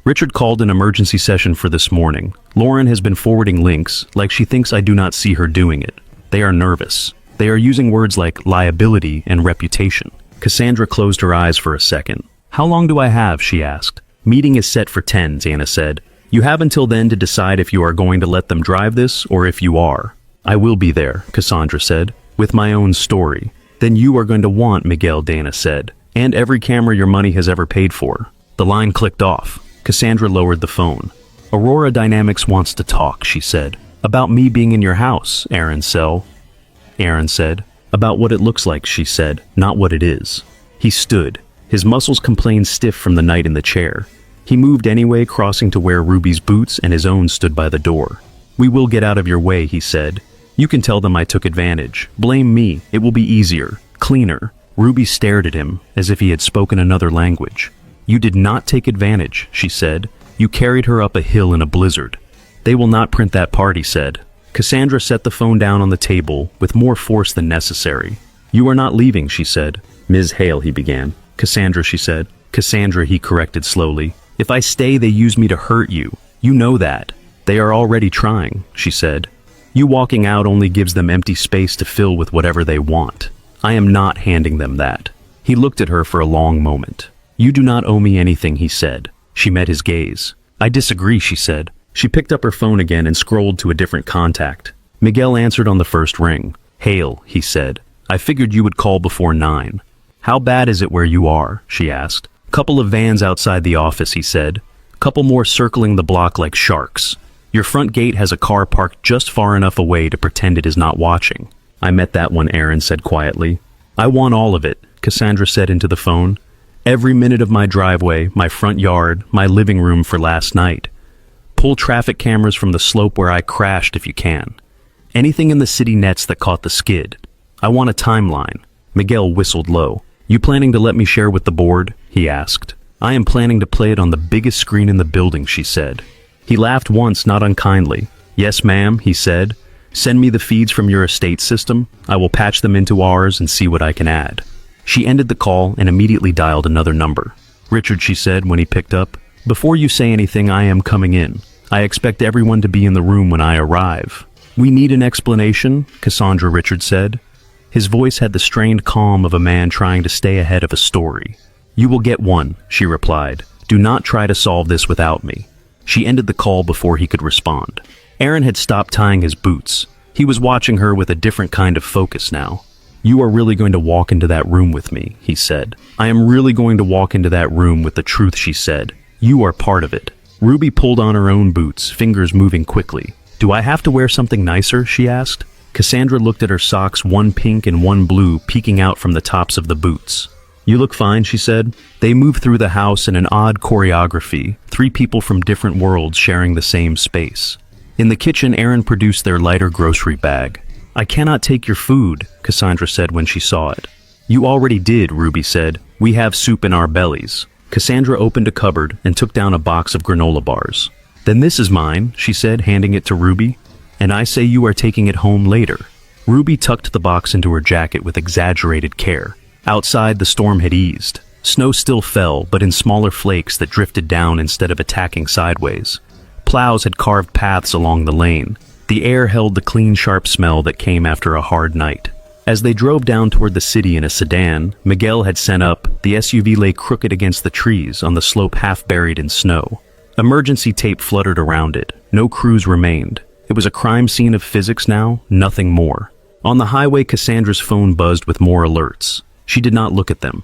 Richard called an emergency session for this morning. Lauren has been forwarding links, like she thinks I do not see her doing it. They are nervous. They are using words like liability and reputation." Cassandra closed her eyes for a second. "How long do I have?" she asked. "Meeting is set for 10, Dana said. "You have until then to decide if you are going to let them drive this or if you are." "I will be there," Cassandra said, "with my own story." "Then you are going to want Miguel," Dana said, "and every camera your money has ever paid for." The line clicked off. Cassandra lowered the phone. "Aurora Dynamics wants to talk," she said. "About me being in your house, Aaron said. "About what it looks like," she said, "not what it is." He stood. His muscles complained stiff from the night in the chair. He moved anyway, crossing to where Ruby's boots and his own stood by the door. "We will get out of your way," he said. "You can tell them I took advantage. Blame me. It will be easier, cleaner." Ruby stared at him as if he had spoken another language. "You did not take advantage," she said. "You carried her up a hill in a blizzard." "They will not print that part," he said. Cassandra set the phone down on the table with more force than necessary. "You are not leaving," she said. "Ms. Hale," he began. "Cassandra," she said. Cassandra, he corrected slowly. If I stay, they use me to hurt you. You know that. They are already trying, she said. You walking out only gives them empty space to fill with whatever they want. I am not handing them that. He looked at her for a long moment. You do not owe me anything, he said. She met his gaze. I disagree, she said. She picked up her phone again and scrolled to a different contact. Miguel answered on the first ring. Hale, he said. I figured you would call before 9. How bad is it where you are? She asked. Couple of vans outside the office, he said. Couple more circling the block like sharks. Your front gate has a car parked just far enough away to pretend it is not watching. I met that one, Aaron said quietly. I want all of it, Cassandra said into the phone. Every minute of my driveway, my front yard, my living room for last night. Pull traffic cameras from the slope where I crashed if you can. Anything in the city nets that caught the skid. I want a timeline. Miguel whistled low. You planning to let me share with the board? He asked. I am planning to play it on the biggest screen in the building, she said. He laughed once, not unkindly. Yes, ma'am, he said. Send me the feeds from your estate system. I will patch them into ours and see what I can add. She ended the call and immediately dialed another number. Richard, she said when he picked up. Before you say anything, I am coming in. I expect everyone to be in the room when I arrive. We need an explanation, Cassandra, Richard said. His voice had the strained calm of a man trying to stay ahead of a story. You will get one, she replied. Do not try to solve this without me. She ended the call before he could respond. Aaron had stopped tying his boots. He was watching her with a different kind of focus now. You are really going to walk into that room with me, he said. I am really going to walk into that room with the truth, she said. You are part of it. Ruby pulled on her own boots, fingers moving quickly. Do I have to wear something nicer? She asked. Cassandra looked at her socks, one pink and one blue, peeking out from the tops of the boots. You look fine, she said. They moved through the house in an odd choreography, 3 people from different worlds sharing the same space. In the kitchen, Aaron produced their lighter grocery bag. I cannot take your food, Cassandra said when she saw it. You already did, Ruby said. We have soup in our bellies. Cassandra opened a cupboard and took down a box of granola bars. Then this is mine, she said, handing it to Ruby. And I say you are taking it home later. Ruby tucked the box into her jacket with exaggerated care. Outside, the storm had eased. Snow still fell, but in smaller flakes that drifted down instead of attacking sideways. Plows had carved paths along the lane. The air held the clean, sharp smell that came after a hard night. As they drove down toward the city in a sedan, Miguel had sent up. The SUV lay crooked against the trees on the slope half buried in snow. Emergency tape fluttered around it. No crews remained. It was a crime scene of physics now, nothing more. On the highway, Cassandra's phone buzzed with more alerts. She did not look at them.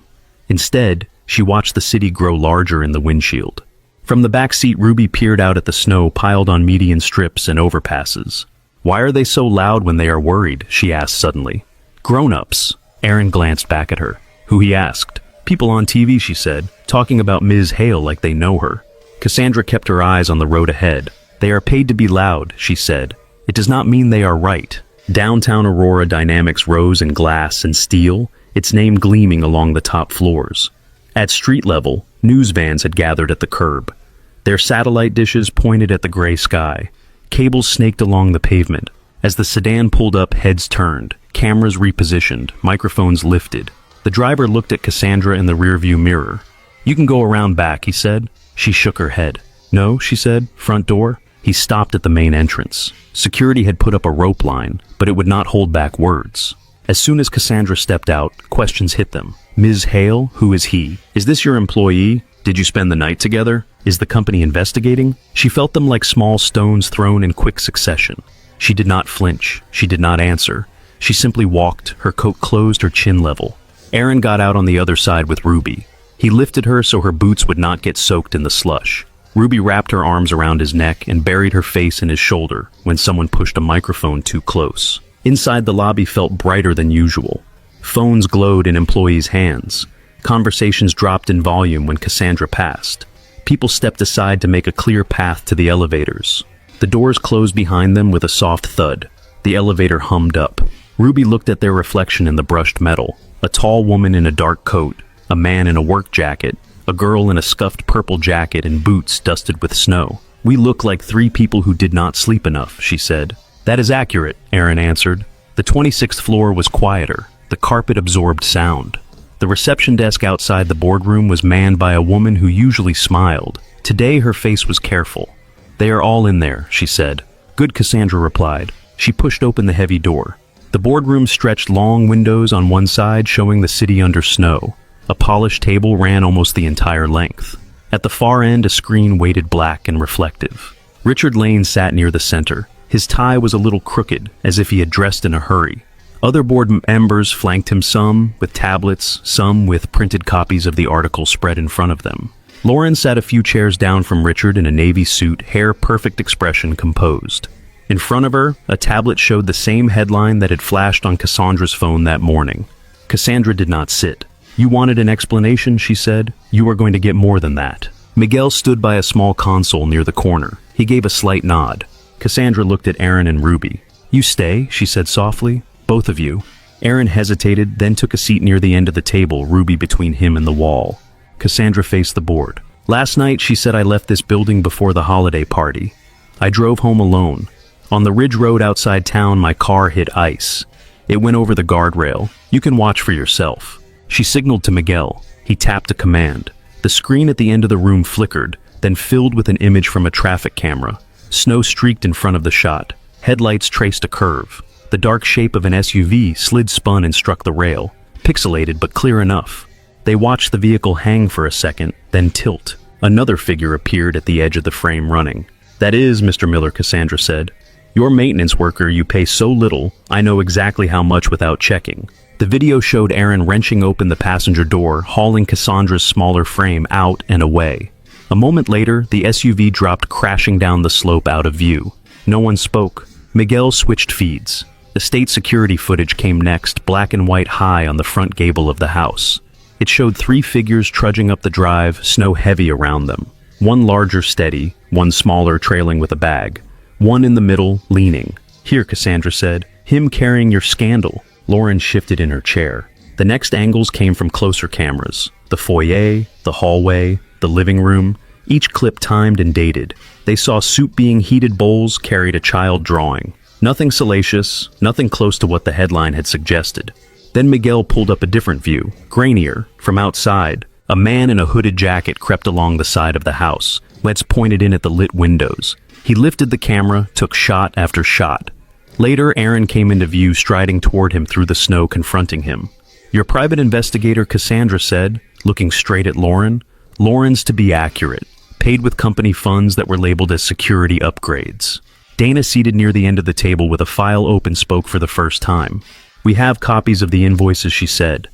Instead, she watched the city grow larger in the windshield. From the back seat, Ruby peered out at the snow piled on median strips and overpasses. Why are they so loud when they are worried? She asked suddenly. Grown-ups. Aaron glanced back at her. Who, he asked. People on TV, she said, talking about Ms. Hale like they know her. Cassandra kept her eyes on the road ahead. They are paid to be loud, she said. It does not mean they are right. Downtown Aurora Dynamics rose in glass and steel, its name gleaming along the top floors. At street level, news vans had gathered at the curb. Their satellite dishes pointed at the gray sky. Cables snaked along the pavement. As the sedan pulled up, heads turned, cameras repositioned, microphones lifted. The driver looked at Cassandra in the rearview mirror. You can go around back, he said. She shook her head. No, she said. Front door. He stopped at the main entrance. Security had put up a rope line, but it would not hold back words. As soon as Cassandra stepped out, questions hit them. Ms. Hale, who is he? Is this your employee? Did you spend the night together? Is the company investigating? She felt them like small stones thrown in quick succession. She did not flinch. She did not answer. She simply walked, her coat closed, her chin level. Aaron got out on the other side with Ruby. He lifted her so her boots would not get soaked in the slush. Ruby wrapped her arms around his neck and buried her face in his shoulder when someone pushed a microphone too close. Inside, the lobby felt brighter than usual. Phones glowed in employees' hands. Conversations dropped in volume when Cassandra passed. People stepped aside to make a clear path to the elevators. The doors closed behind them with a soft thud. The elevator hummed up. Ruby looked at their reflection in the brushed metal. A tall woman in a dark coat, a man in a work jacket, a girl in a scuffed purple jacket and boots dusted with snow. We look like 3 people who did not sleep enough, she said. That is accurate, Aaron answered. The 26th floor was quieter. The carpet absorbed sound. The reception desk outside the boardroom was manned by a woman who usually smiled. Today her face was careful. "They are all in there," she said. "Good," Cassandra replied. She pushed open the heavy door. The boardroom stretched long windows on one side showing the city under snow. A polished table ran almost the entire length. At the far end, a screen weighted black and reflective. Richard Lane sat near the center. His tie was a little crooked, as if he had dressed in a hurry. Other board members flanked him, some with tablets, some with printed copies of the article spread in front of them. Lauren sat a few chairs down from Richard in a navy suit, hair perfect, expression composed. In front of her, a tablet showed the same headline that had flashed on Cassandra's phone that morning. Cassandra did not sit. "You wanted an explanation," she said. "You are going to get more than that." Miguel stood by a small console near the corner. He gave a slight nod. Cassandra looked at Aaron and Ruby. "You stay," she said softly. "Both of you." Aaron hesitated, then took a seat near the end of the table, Ruby between him and the wall. Cassandra faced the board. "Last night," she said, "I left this building before the holiday party. I drove home alone. On the ridge road outside town, my car hit ice. It went over the guardrail. You can watch for yourself." She signaled to Miguel. He tapped a command. The screen at the end of the room flickered, then filled with an image from a traffic camera. Snow streaked in front of the shot. Headlights traced a curve. The dark shape of an SUV slid, spun, and struck the rail. Pixelated but clear enough. They watched the vehicle hang for a second, then tilt. Another figure appeared at the edge of the frame, running. "That is, Mr. Miller," Cassandra said. "Your maintenance worker, you pay so little, I know exactly how much without checking." The video showed Aaron wrenching open the passenger door, hauling Cassandra's smaller frame out and away. A moment later, the SUV dropped crashing down the slope out of view. No one spoke. Miguel switched feeds. The state security footage came next, black and white high on the front gable of the house. It showed three figures trudging up the drive, snow heavy around them. One larger, steady, one smaller, trailing with a bag. One in the middle, leaning. "Here," Cassandra said. "Him carrying your scandal." Lauren shifted in her chair. The next angles came from closer cameras. The foyer, the hallway, the living room, each clip timed and dated. They saw soup being heated, bowls carried a child drawing. Nothing salacious, nothing close to what the headline had suggested. Then Miguel pulled up a different view, grainier, from outside. A man in a hooded jacket crept along the side of the house. Lights pointed in at the lit windows. He lifted the camera, took shot after shot. Later, Aaron came into view, striding toward him through the snow, confronting him. "Your private investigator," Cassandra said, looking straight at Lauren. "Lauren's to be accurate. Paid with company funds that were labeled as security upgrades." Dana, seated near the end of the table with a file open, spoke for the first time. "We have copies of the invoices," she said,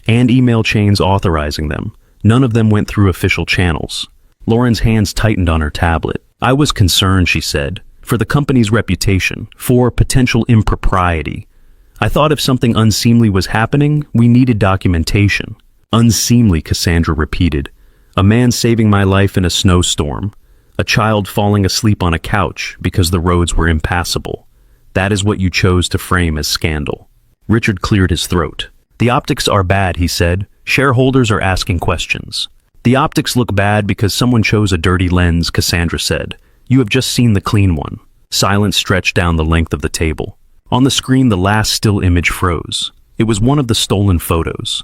"and email chains authorizing them. None of them went through official channels." Lauren's hands tightened on her tablet. "I was concerned," she said, "for the company's reputation, for potential impropriety. I thought if something unseemly was happening, we needed documentation." "Unseemly," Cassandra repeated. "A man saving my life in a snowstorm. A child falling asleep on a couch because the roads were impassable. That is what you chose to frame as scandal." Richard cleared his throat. "The optics are bad," he said. "Shareholders are asking questions." "The optics look bad because someone chose a dirty lens," Cassandra said. "You have just seen the clean one." Silence stretched down the length of the table. On the screen, the last still image froze. It was one of the stolen photos.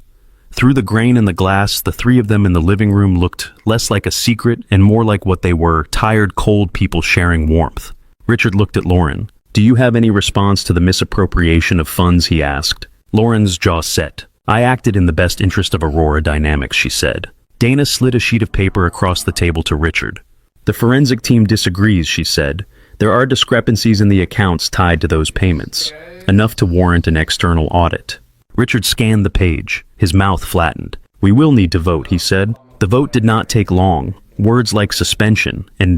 Through the grain in the glass, the three of them in the living room looked less like a secret and more like what they were, tired, cold people sharing warmth. Richard looked at Lauren. "Do you have any response to the misappropriation of funds?" he asked. Lauren's jaw set. "I acted in the best interest of Aurora Dynamics," she said. Dana slid a sheet of paper across the table to Richard. "The forensic team disagrees," she said. "There are discrepancies in the accounts tied to those payments, enough to warrant an external audit." Richard scanned the page. His mouth flattened. "We will need to vote," he said. The vote did not take long. Words like suspension, and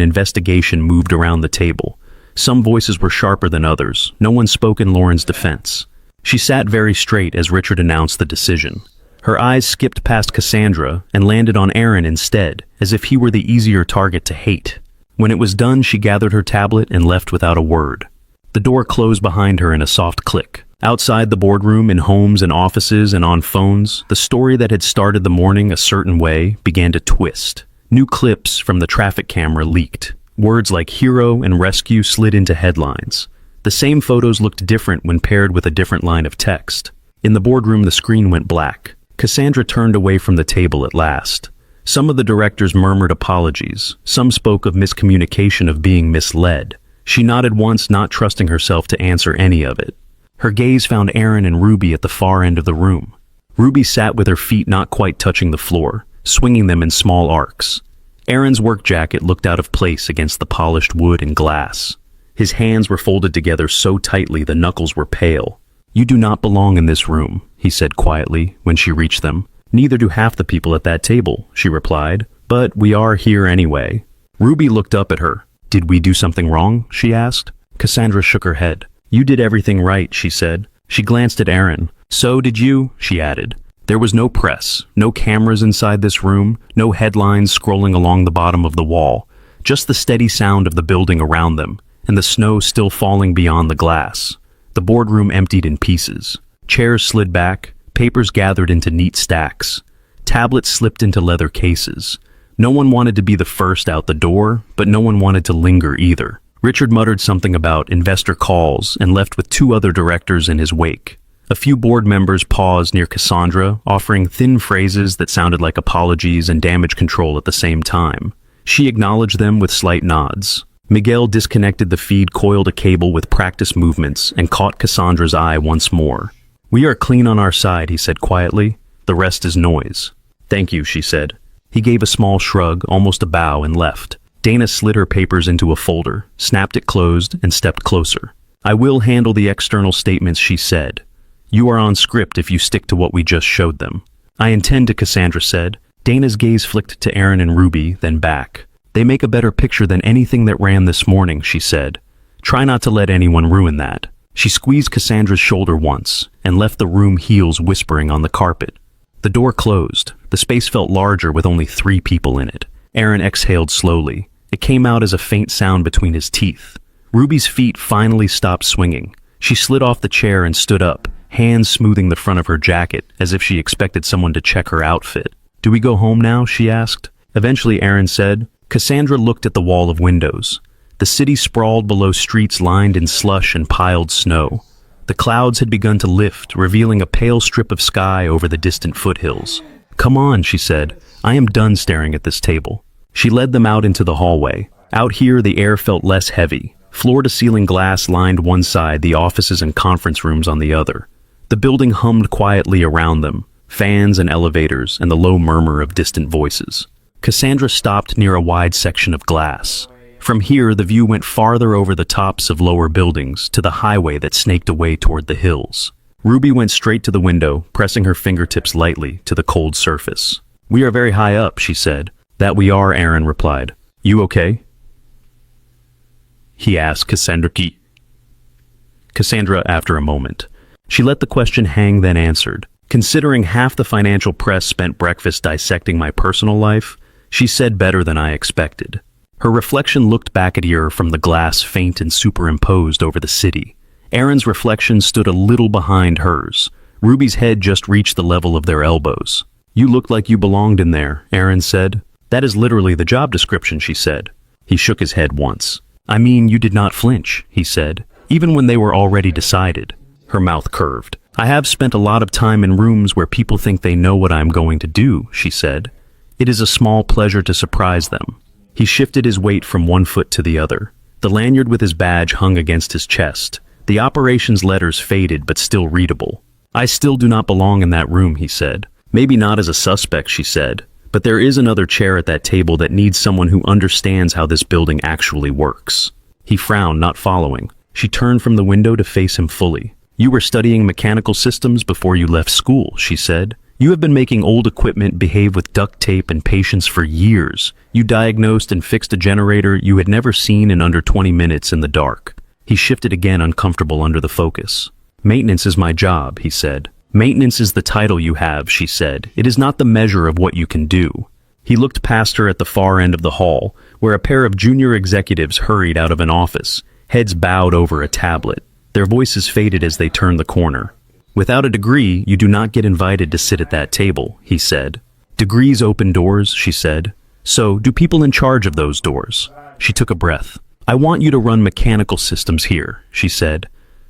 investigation moved around the table. Some voices were sharper than others. No one spoke in Lauren's defense. She sat very straight as Richard announced the decision. Her eyes skipped past Cassandra and landed on Aaron instead, as if he were the easier target to hate. When it was done, she gathered her tablet and left without a word. The door closed behind her in a soft click. Outside the boardroom, in homes and offices and on phones, the story that had started the morning a certain way began to twist. New clips from the traffic camera leaked. Words like hero and rescue slid into headlines. The same photos looked different when paired with a different line of text. In the boardroom, the screen went black. Cassandra turned away from the table at last. Some of the directors murmured apologies. Some spoke of miscommunication, of being misled. She nodded once, not trusting herself to answer any of it. Her gaze found Aaron and Ruby at the far end of the room. Ruby sat with her feet not quite touching the floor, swinging them in small arcs. Aaron's work jacket looked out of place against the polished wood and glass. His hands were folded together so tightly the knuckles were pale. "You do not belong in this room," he said quietly when she reached them. "Neither do half the people at that table," she replied. "But we are here anyway." Ruby looked up at her. "Did we do something wrong?" she asked. Cassandra shook her head. "You did everything right," she said. She glanced at Aaron. "So did you," she added. There was no press, no cameras inside this room, no headlines scrolling along the bottom of the wall, just the steady sound of the building around them, and the snow still falling beyond the glass. The boardroom emptied in pieces. Chairs slid back, papers gathered into neat stacks. Tablets slipped into leather cases. No one wanted to be the first out the door, but no one wanted to linger either. Richard muttered something about investor calls and left with 2 other directors in his wake. A few board members paused near Cassandra, offering thin phrases that sounded like apologies and damage control at the same time. She acknowledged them with slight nods. Miguel disconnected the feed, coiled a cable with practice movements, and caught Cassandra's eye once more. "We are clean on our side," he said quietly. "The rest is noise." "Thank you," she said. He gave a small shrug, almost a bow, and left. Dana slid her papers into a folder, snapped it closed, and stepped closer. "I will handle the external statements," she said. "You are on script if you stick to what we just showed them." "I intend to," Cassandra said. Dana's gaze flicked to Aaron and Ruby, then back. "They make a better picture than anything that ran this morning," she said. "Try not to let anyone ruin that." She squeezed Cassandra's shoulder once, and left the room, heels whispering on the carpet. The door closed. The space felt larger with only 3 people in it. Aaron exhaled slowly. It came out as a faint sound between his teeth. Ruby's feet finally stopped swinging. She slid off the chair and stood up, hands smoothing the front of her jacket, as if she expected someone to check her outfit. "Do we go home now?" she asked. Eventually Aaron said. Cassandra looked at the wall of windows. The city sprawled below streets lined in slush and piled snow. The clouds had begun to lift, revealing a pale strip of sky over the distant foothills. "Come on," she said. "I am done staring at this table." She led them out into the hallway. Out here the air felt less heavy. Floor-to-ceiling glass lined one side, the offices and conference rooms on the other. The building hummed quietly around them, fans and elevators and the low murmur of distant voices. Cassandra stopped near a wide section of glass. From here, the view went farther over the tops of lower buildings to the highway that snaked away toward the hills. Ruby went straight to the window, pressing her fingertips lightly to the cold surface. "We are very high up," she said. "That we are," Aaron replied. "You okay?" he asked Cassandra after a moment. She let the question hang, then answered. "Considering half the financial press spent breakfast dissecting my personal life, she said better than I expected." Her reflection looked back at her from the glass, faint and superimposed over the city. Aaron's reflection stood a little behind hers. Ruby's head just reached the level of their elbows. "You looked like you belonged in there," Aaron said. "That is literally the job description," she said. He shook his head once. "I mean, you did not flinch," he said, "even when they were already decided." Her mouth curved. "I have spent a lot of time in rooms where people think they know what I'm going to do," she said. "It is a small pleasure to surprise them." He shifted his weight from one foot to the other. The lanyard with his badge hung against his chest. The operations letters faded but still readable. "I still do not belong in that room," he said. "Maybe not as a suspect," she said, "but there is another chair at that table that needs someone who understands how this building actually works." He frowned, not following. She turned from the window to face him fully. "You were studying mechanical systems before you left school," she said. "You have been making old equipment behave with duct tape and patience for years. You diagnosed and fixed a generator you had never seen in under 20 minutes in the dark." He shifted again, uncomfortable under the focus. "Maintenance is my job," he said. "Maintenance is the title you have," she said. "It is not the measure of what you can do." He looked past her at the far end of the hall, where a pair of junior executives hurried out of an office, heads bowed over a tablet. Their voices faded as they turned the corner. "Without a degree, you do not get invited to sit at that table," he said. "Degrees open doors," she said. "So, do people in charge of those doors?" She took a breath. "I want you to run mechanical systems here," she said.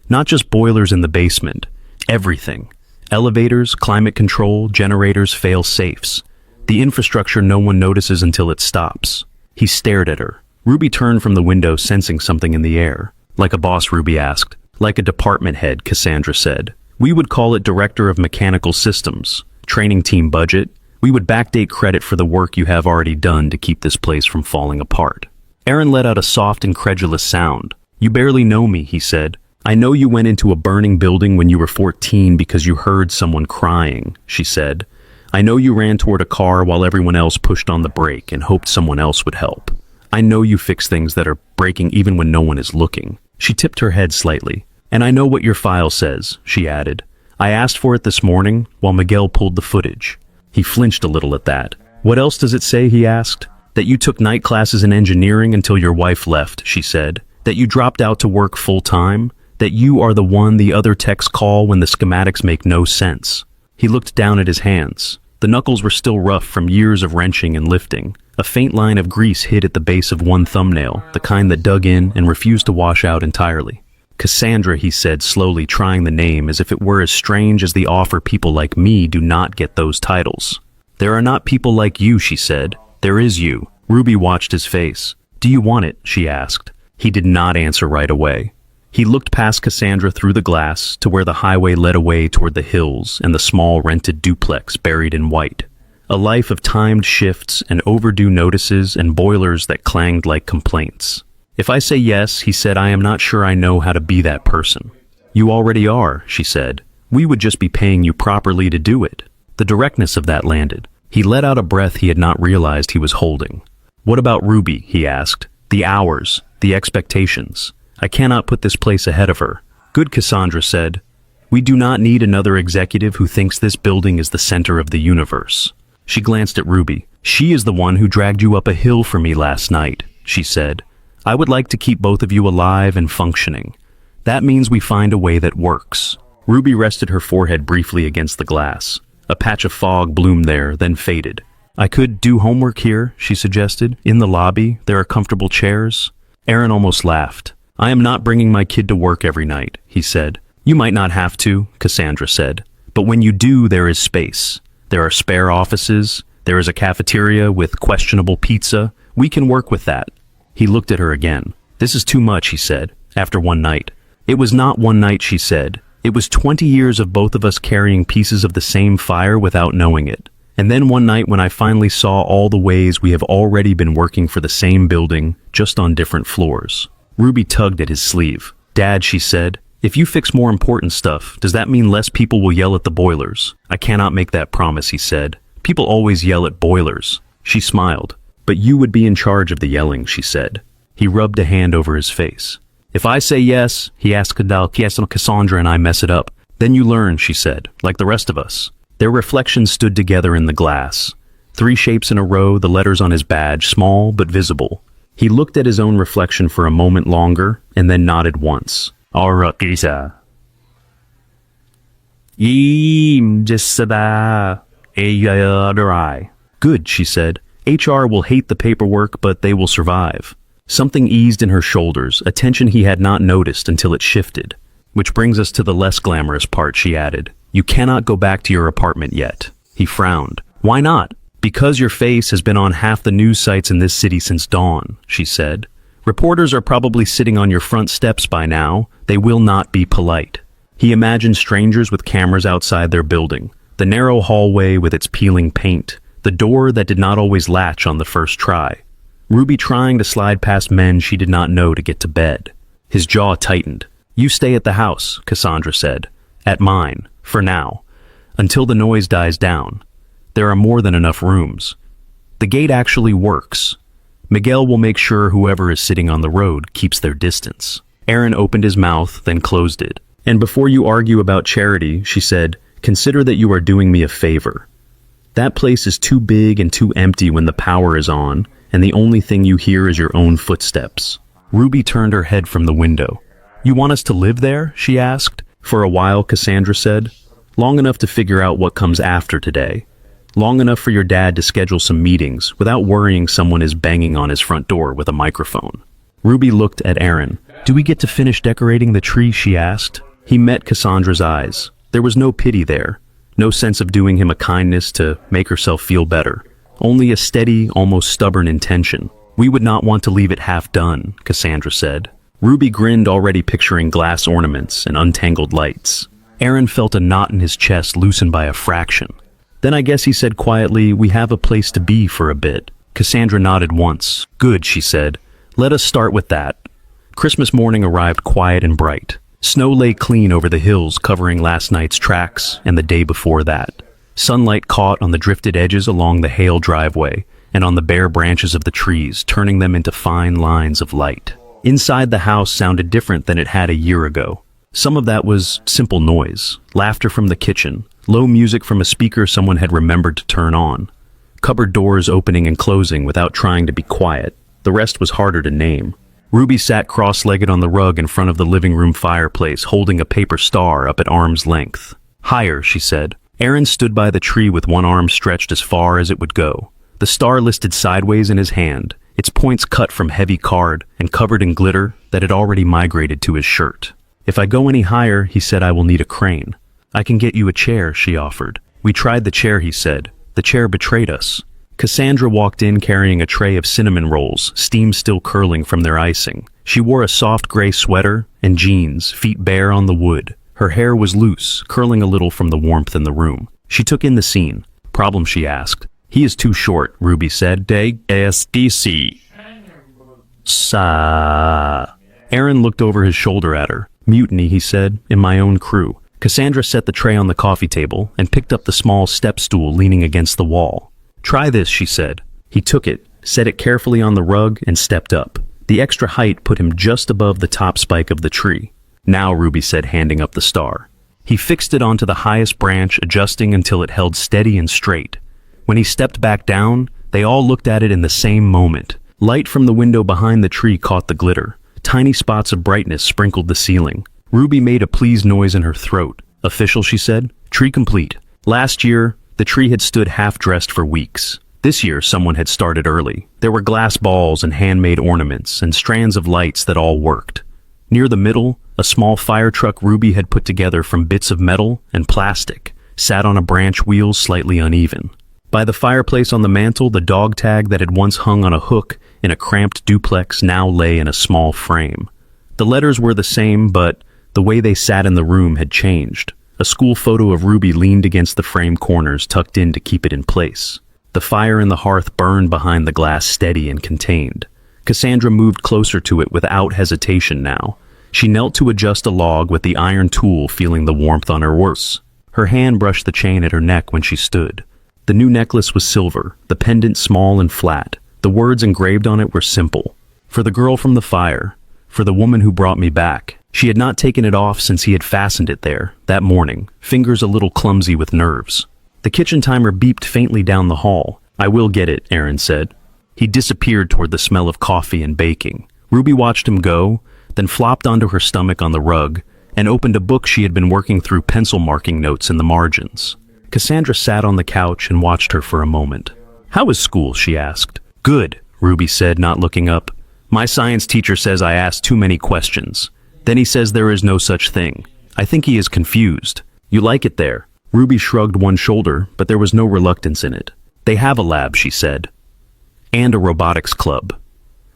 "Not just boilers in the basement. Everything. Elevators, climate control, generators, fail safes. The infrastructure no one notices until it stops. He stared at her. Ruby turned from the window, sensing something in the air. Like a boss, Ruby asked. Like a department head, Cassandra said. We would call it Director of Mechanical Systems. Training team budget. We would backdate credit for the work you have already done to keep this place from falling apart. Aaron let out a soft, incredulous sound. You barely know me, he said. I know you went into a burning building when you were 14 because you heard someone crying, she said. I know you ran toward a car while everyone else pushed on the brake and hoped someone else would help. I know you fix things that are breaking even when no one is looking. She tipped her head slightly. And I know what your file says, she added. I asked for it this morning while Miguel pulled the footage. He flinched a little at that. What else does it say, he asked. That you took night classes in engineering until your wife left, she said. That you dropped out to work full-time. That you are the one the other techs call when the schematics make no sense. He looked down at his hands. The knuckles were still rough from years of wrenching and lifting. A faint line of grease hid at the base of one thumbnail, the kind that dug in and refused to wash out entirely. Cassandra, he said, slowly trying the name as if it were as strange as the offer people like me do not get those titles. There are not people like you, she said. There is you. Ruby watched his face. Do you want it? She asked. He did not answer right away. He looked past Cassandra through the glass to where the highway led away toward the hills and the small rented duplex buried in white. A life of timed shifts and overdue notices and boilers that clanged like complaints. If I say yes, he said, I am not sure I know how to be that person. You already are, she said. We would just be paying you properly to do it. The directness of that landed. He let out a breath he had not realized he was holding. What about Ruby, he asked. The hours, the expectations. I cannot put this place ahead of her. Good, Cassandra said. We do not need another executive who thinks this building is the center of the universe. She glanced at Ruby. She is the one who dragged you up a hill for me last night, she said. I would like to keep both of you alive and functioning. That means we find a way that works. Ruby rested her forehead briefly against the glass. A patch of fog bloomed there, then faded. I could do homework here, she suggested. In the lobby, there are comfortable chairs. Aaron almost laughed. I am not bringing my kid to work every night, he said. You might not have to, Cassandra said. But when you do, there is space. There are spare offices. There is a cafeteria with questionable pizza. We can work with that. He looked at her again. This is too much, he said, after one night. It was not one night, she said. It was 20 years of both of us carrying pieces of the same fire without knowing it. And then one night when I finally saw all the ways we have already been working for the same building, just on different floors. Ruby tugged at his sleeve. Dad, she said, if you fix more important stuff, does that mean less people will yell at the boilers? I cannot make that promise, he said. People always yell at boilers. She smiled. But you would be in charge of the yelling, she said. He rubbed a hand over his face. If I say yes, he asked Cassandra and I mess it up. Then you learn, she said, like the rest of us. Their reflections stood together in the glass. 3 shapes in a row, the letters on his badge, small but visible. He looked at his own reflection for a moment longer and then nodded once. Good, she said. HR will hate the paperwork, but they will survive. Something eased in her shoulders, a tension he had not noticed until it shifted. Which brings us to the less glamorous part, she added. You cannot go back to your apartment yet. He frowned. Why not? Because your face has been on half the news sites in this city since dawn, she said. Reporters are probably sitting on your front steps by now. They will not be polite. He imagined strangers with cameras outside their building, the narrow hallway with its peeling paint, the door that did not always latch on the first try. Ruby trying to slide past men she did not know to get to bed. His jaw tightened. You stay at the house, Cassandra said. At mine, for now. Until the noise dies down. There are more than enough rooms. The gate actually works. Miguel will make sure whoever is sitting on the road keeps their distance. Aaron opened his mouth, then closed it. And before you argue about charity, she said, consider that you are doing me a favor. That place is too big and too empty when the power is on, and the only thing you hear is your own footsteps. Ruby turned her head from the window. You want us to live there? She asked. For a while, Cassandra said. Long enough to figure out what comes after today. Long enough for your dad to schedule some meetings without worrying someone is banging on his front door with a microphone. Ruby looked at Aaron. Do we get to finish decorating the tree? She asked. He met Cassandra's eyes. There was no pity there, no sense of doing him a kindness to make herself feel better. Only a steady, almost stubborn intention. We would not want to leave it half done, Cassandra said. Ruby grinned, already picturing glass ornaments and untangled lights. Aaron felt a knot in his chest loosen by a fraction. Then I guess he said quietly, "We have a place to be for a bit." Cassandra nodded once. "Good," she said. "Let us start with that." Christmas morning arrived quiet and bright. Snow lay clean over the hills, covering last night's tracks and the day before that. Sunlight caught on the drifted edges along the Hale driveway and on the bare branches of the trees, turning them into fine lines of light. Inside the house sounded different than it had a year ago. Some of that was simple noise, laughter from the kitchen, low music from a speaker someone had remembered to turn on, cupboard doors opening and closing without trying to be quiet. The rest was harder to name. Ruby sat cross-legged on the rug in front of the living room fireplace, holding a paper star up at arm's length. "Higher," she said. Aaron stood by the tree with one arm stretched as far as it would go. The star listed sideways in his hand, its points cut from heavy card and covered in glitter that had already migrated to his shirt. "If I go any higher," he said, "I will need a crane." "I can get you a chair," she offered. "We tried the chair," he said. "The chair betrayed us." Cassandra walked in carrying a tray of cinnamon rolls, steam still curling from their icing. She wore a soft gray sweater and jeans, feet bare on the wood. Her hair was loose, curling a little from the warmth in the room. She took in the scene. "Problem?" she asked. "He is too short," Ruby said. "SDC. Sa." Aaron looked over his shoulder at her. "Mutiny," he said, "in my own crew." Cassandra set the tray on the coffee table and picked up the small step stool leaning against the wall. "Try this," she said. He took it, set it carefully on the rug, and stepped up. The extra height put him just above the top spike of the tree. "Now," Ruby said, handing up the star. He fixed it onto the highest branch, adjusting until it held steady and straight. When he stepped back down, they all looked at it in the same moment. Light from the window behind the tree caught the glitter. Tiny spots of brightness sprinkled the ceiling. Ruby made a pleased noise in her throat. "Official," she said. "Tree complete." Last year, the tree had stood half-dressed for weeks. This year, someone had started early. There were glass balls and handmade ornaments and strands of lights that all worked. Near the middle, a small fire truck Ruby had put together from bits of metal and plastic sat on a branch wheel slightly uneven. By the fireplace on the mantel, the dog tag that had once hung on a hook in a cramped duplex now lay in a small frame. The letters were the same, but the way they sat in the room had changed. A school photo of Ruby leaned against the frame corners, tucked in to keep it in place. The fire in the hearth burned behind the glass, steady and contained. Cassandra moved closer to it without hesitation now. She knelt to adjust a log with the iron tool, feeling the warmth on her wrists. Her hand brushed the chain at her neck when she stood. The new necklace was silver, the pendant small and flat. The words engraved on it were simple. "For the girl from the fire, for the woman who brought me back." She had not taken it off since he had fastened it there, that morning, fingers a little clumsy with nerves. The kitchen timer beeped faintly down the hall. "I will get it," Aaron said. He disappeared toward the smell of coffee and baking. Ruby watched him go, then flopped onto her stomach on the rug, and opened a book she had been working through, pencil marking notes in the margins. Cassandra sat on the couch and watched her for a moment. "How is school?" she asked. "Good," Ruby said, not looking up. "My science teacher says I ask too many questions. Then he says there is no such thing. I think he is confused." "You like it there?" Ruby shrugged one shoulder, but there was no reluctance in it. "They have a lab," she said. "And a robotics club.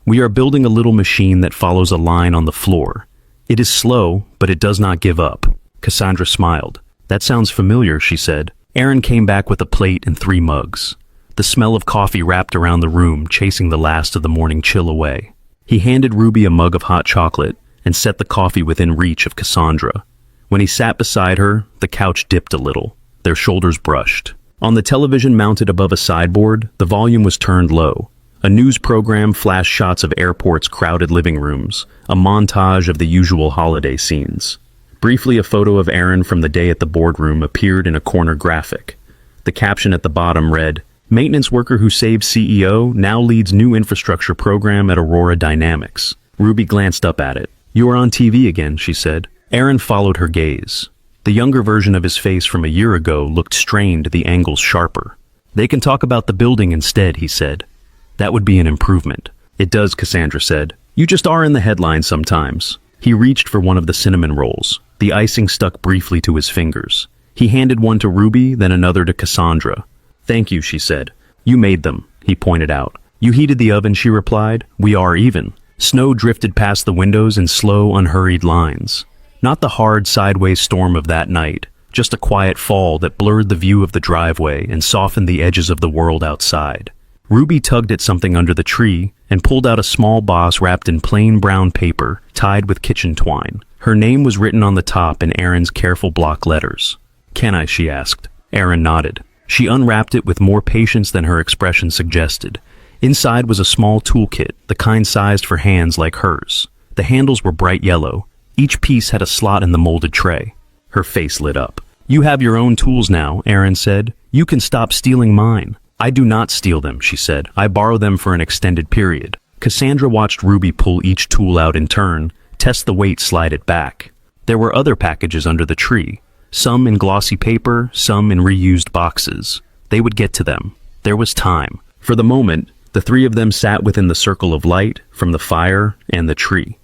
We are building a little machine that follows a line on the floor. It is slow, but it does not give up." Cassandra smiled. "That sounds familiar," she said. Aaron came back with a plate and 3 mugs. The smell of coffee wrapped around the room, chasing the last of the morning chill away. He handed Ruby a mug of hot chocolate and set the coffee within reach of Cassandra. When he sat beside her, the couch dipped a little. Their shoulders brushed. On the television mounted above a sideboard, the volume was turned low. A news program flashed shots of airports' crowded living rooms, a montage of the usual holiday scenes. Briefly, a photo of Aaron from the day at the boardroom appeared in a corner graphic. The caption at the bottom read, "Maintenance worker who saved CEO now leads new infrastructure program at Aurora Dynamics." Ruby glanced up at it. "You are on TV again," she said. Aaron followed her gaze. The younger version of his face from a year ago looked strained, the angles sharper. "They can talk about the building instead," he said. "That would be an improvement." "It does," Cassandra said. "You just are in the headlines sometimes." He reached for one of the cinnamon rolls. The icing stuck briefly to his fingers. He handed one to Ruby, then another to Cassandra. "Thank you," she said. "You made them," he pointed out. "You heated the oven," she replied. "We are even." Snow drifted past the windows in slow, unhurried lines. Not the hard, sideways storm of that night, just a quiet fall that blurred the view of the driveway and softened the edges of the world outside. Ruby tugged at something under the tree and pulled out a small box wrapped in plain brown paper, tied with kitchen twine. Her name was written on the top in Aaron's careful block letters. "Can I?" she asked. Aaron nodded. She unwrapped it with more patience than her expression suggested. Inside was a small toolkit, the kind sized for hands like hers. The handles were bright yellow. Each piece had a slot in the molded tray. Her face lit up. "You have your own tools now," Aaron said. "You can stop stealing mine." "I do not steal them," she said. "I borrow them for an extended period." Cassandra watched Ruby pull each tool out in turn, test the weight, slide it back. There were other packages under the tree, some in glossy paper, some in reused boxes. They would get to them. There was time. For the moment, the three of them sat within the circle of light from the fire and the tree.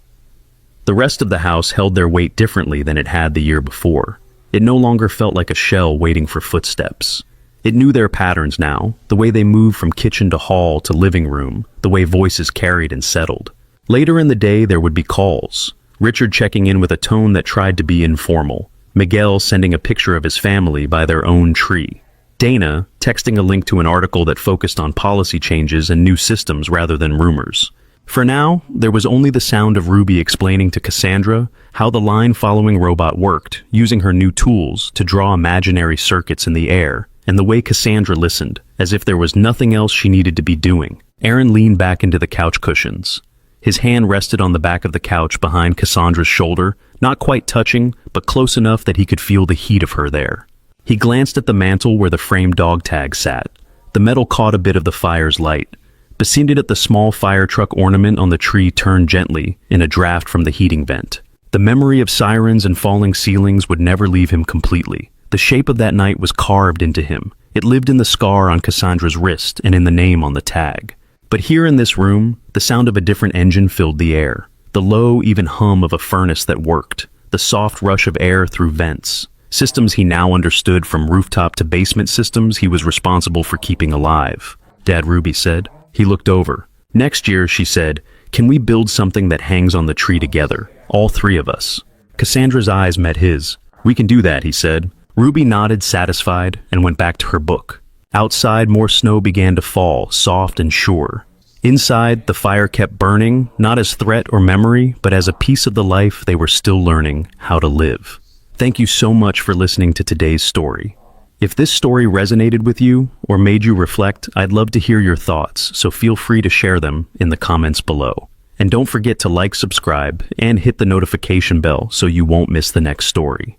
The rest of the house held their weight differently than it had the year before. It no longer felt like a shell waiting for footsteps. It knew their patterns now, the way they moved from kitchen to hall to living room, the way voices carried and settled. Later in the day, there would be calls. Richard checking in with a tone that tried to be informal. Miguel sending a picture of his family by their own tree. Dana texting a link to an article that focused on policy changes and new systems rather than rumors. For now, there was only the sound of Ruby explaining to Cassandra how the line-following robot worked, using her new tools to draw imaginary circuits in the air, and the way Cassandra listened, as if there was nothing else she needed to be doing. Aaron leaned back into the couch cushions. His hand rested on the back of the couch behind Cassandra's shoulder, not quite touching, but close enough that he could feel the heat of her there. He glanced at the mantel where the framed dog tag sat. The metal caught a bit of the fire's light. Beseated at the small fire truck ornament on the tree turned gently in a draft from the heating vent. The memory of sirens and falling ceilings would never leave him completely. The shape of that night was carved into him. It lived in the scar on Cassandra's wrist and in the name on the tag. But here in this room, the sound of a different engine filled the air. The low, even hum of a furnace that worked. The soft rush of air through vents. Systems he now understood, from rooftop to basement systems he was responsible for keeping alive. "Dad," Ruby said. He looked over. "Next year," she said, "can we build something that hangs on the tree together? All three of us." Cassandra's eyes met his. "We can do that," he said. Ruby nodded, satisfied, and went back to her book. Outside, more snow began to fall, soft and sure. Inside, the fire kept burning, not as threat or memory, but as a piece of the life they were still learning how to live. Thank you so much for listening to today's story. If this story resonated with you or made you reflect, I'd love to hear your thoughts, so feel free to share them in the comments below. And don't forget to like, subscribe, and hit the notification bell so you won't miss the next story.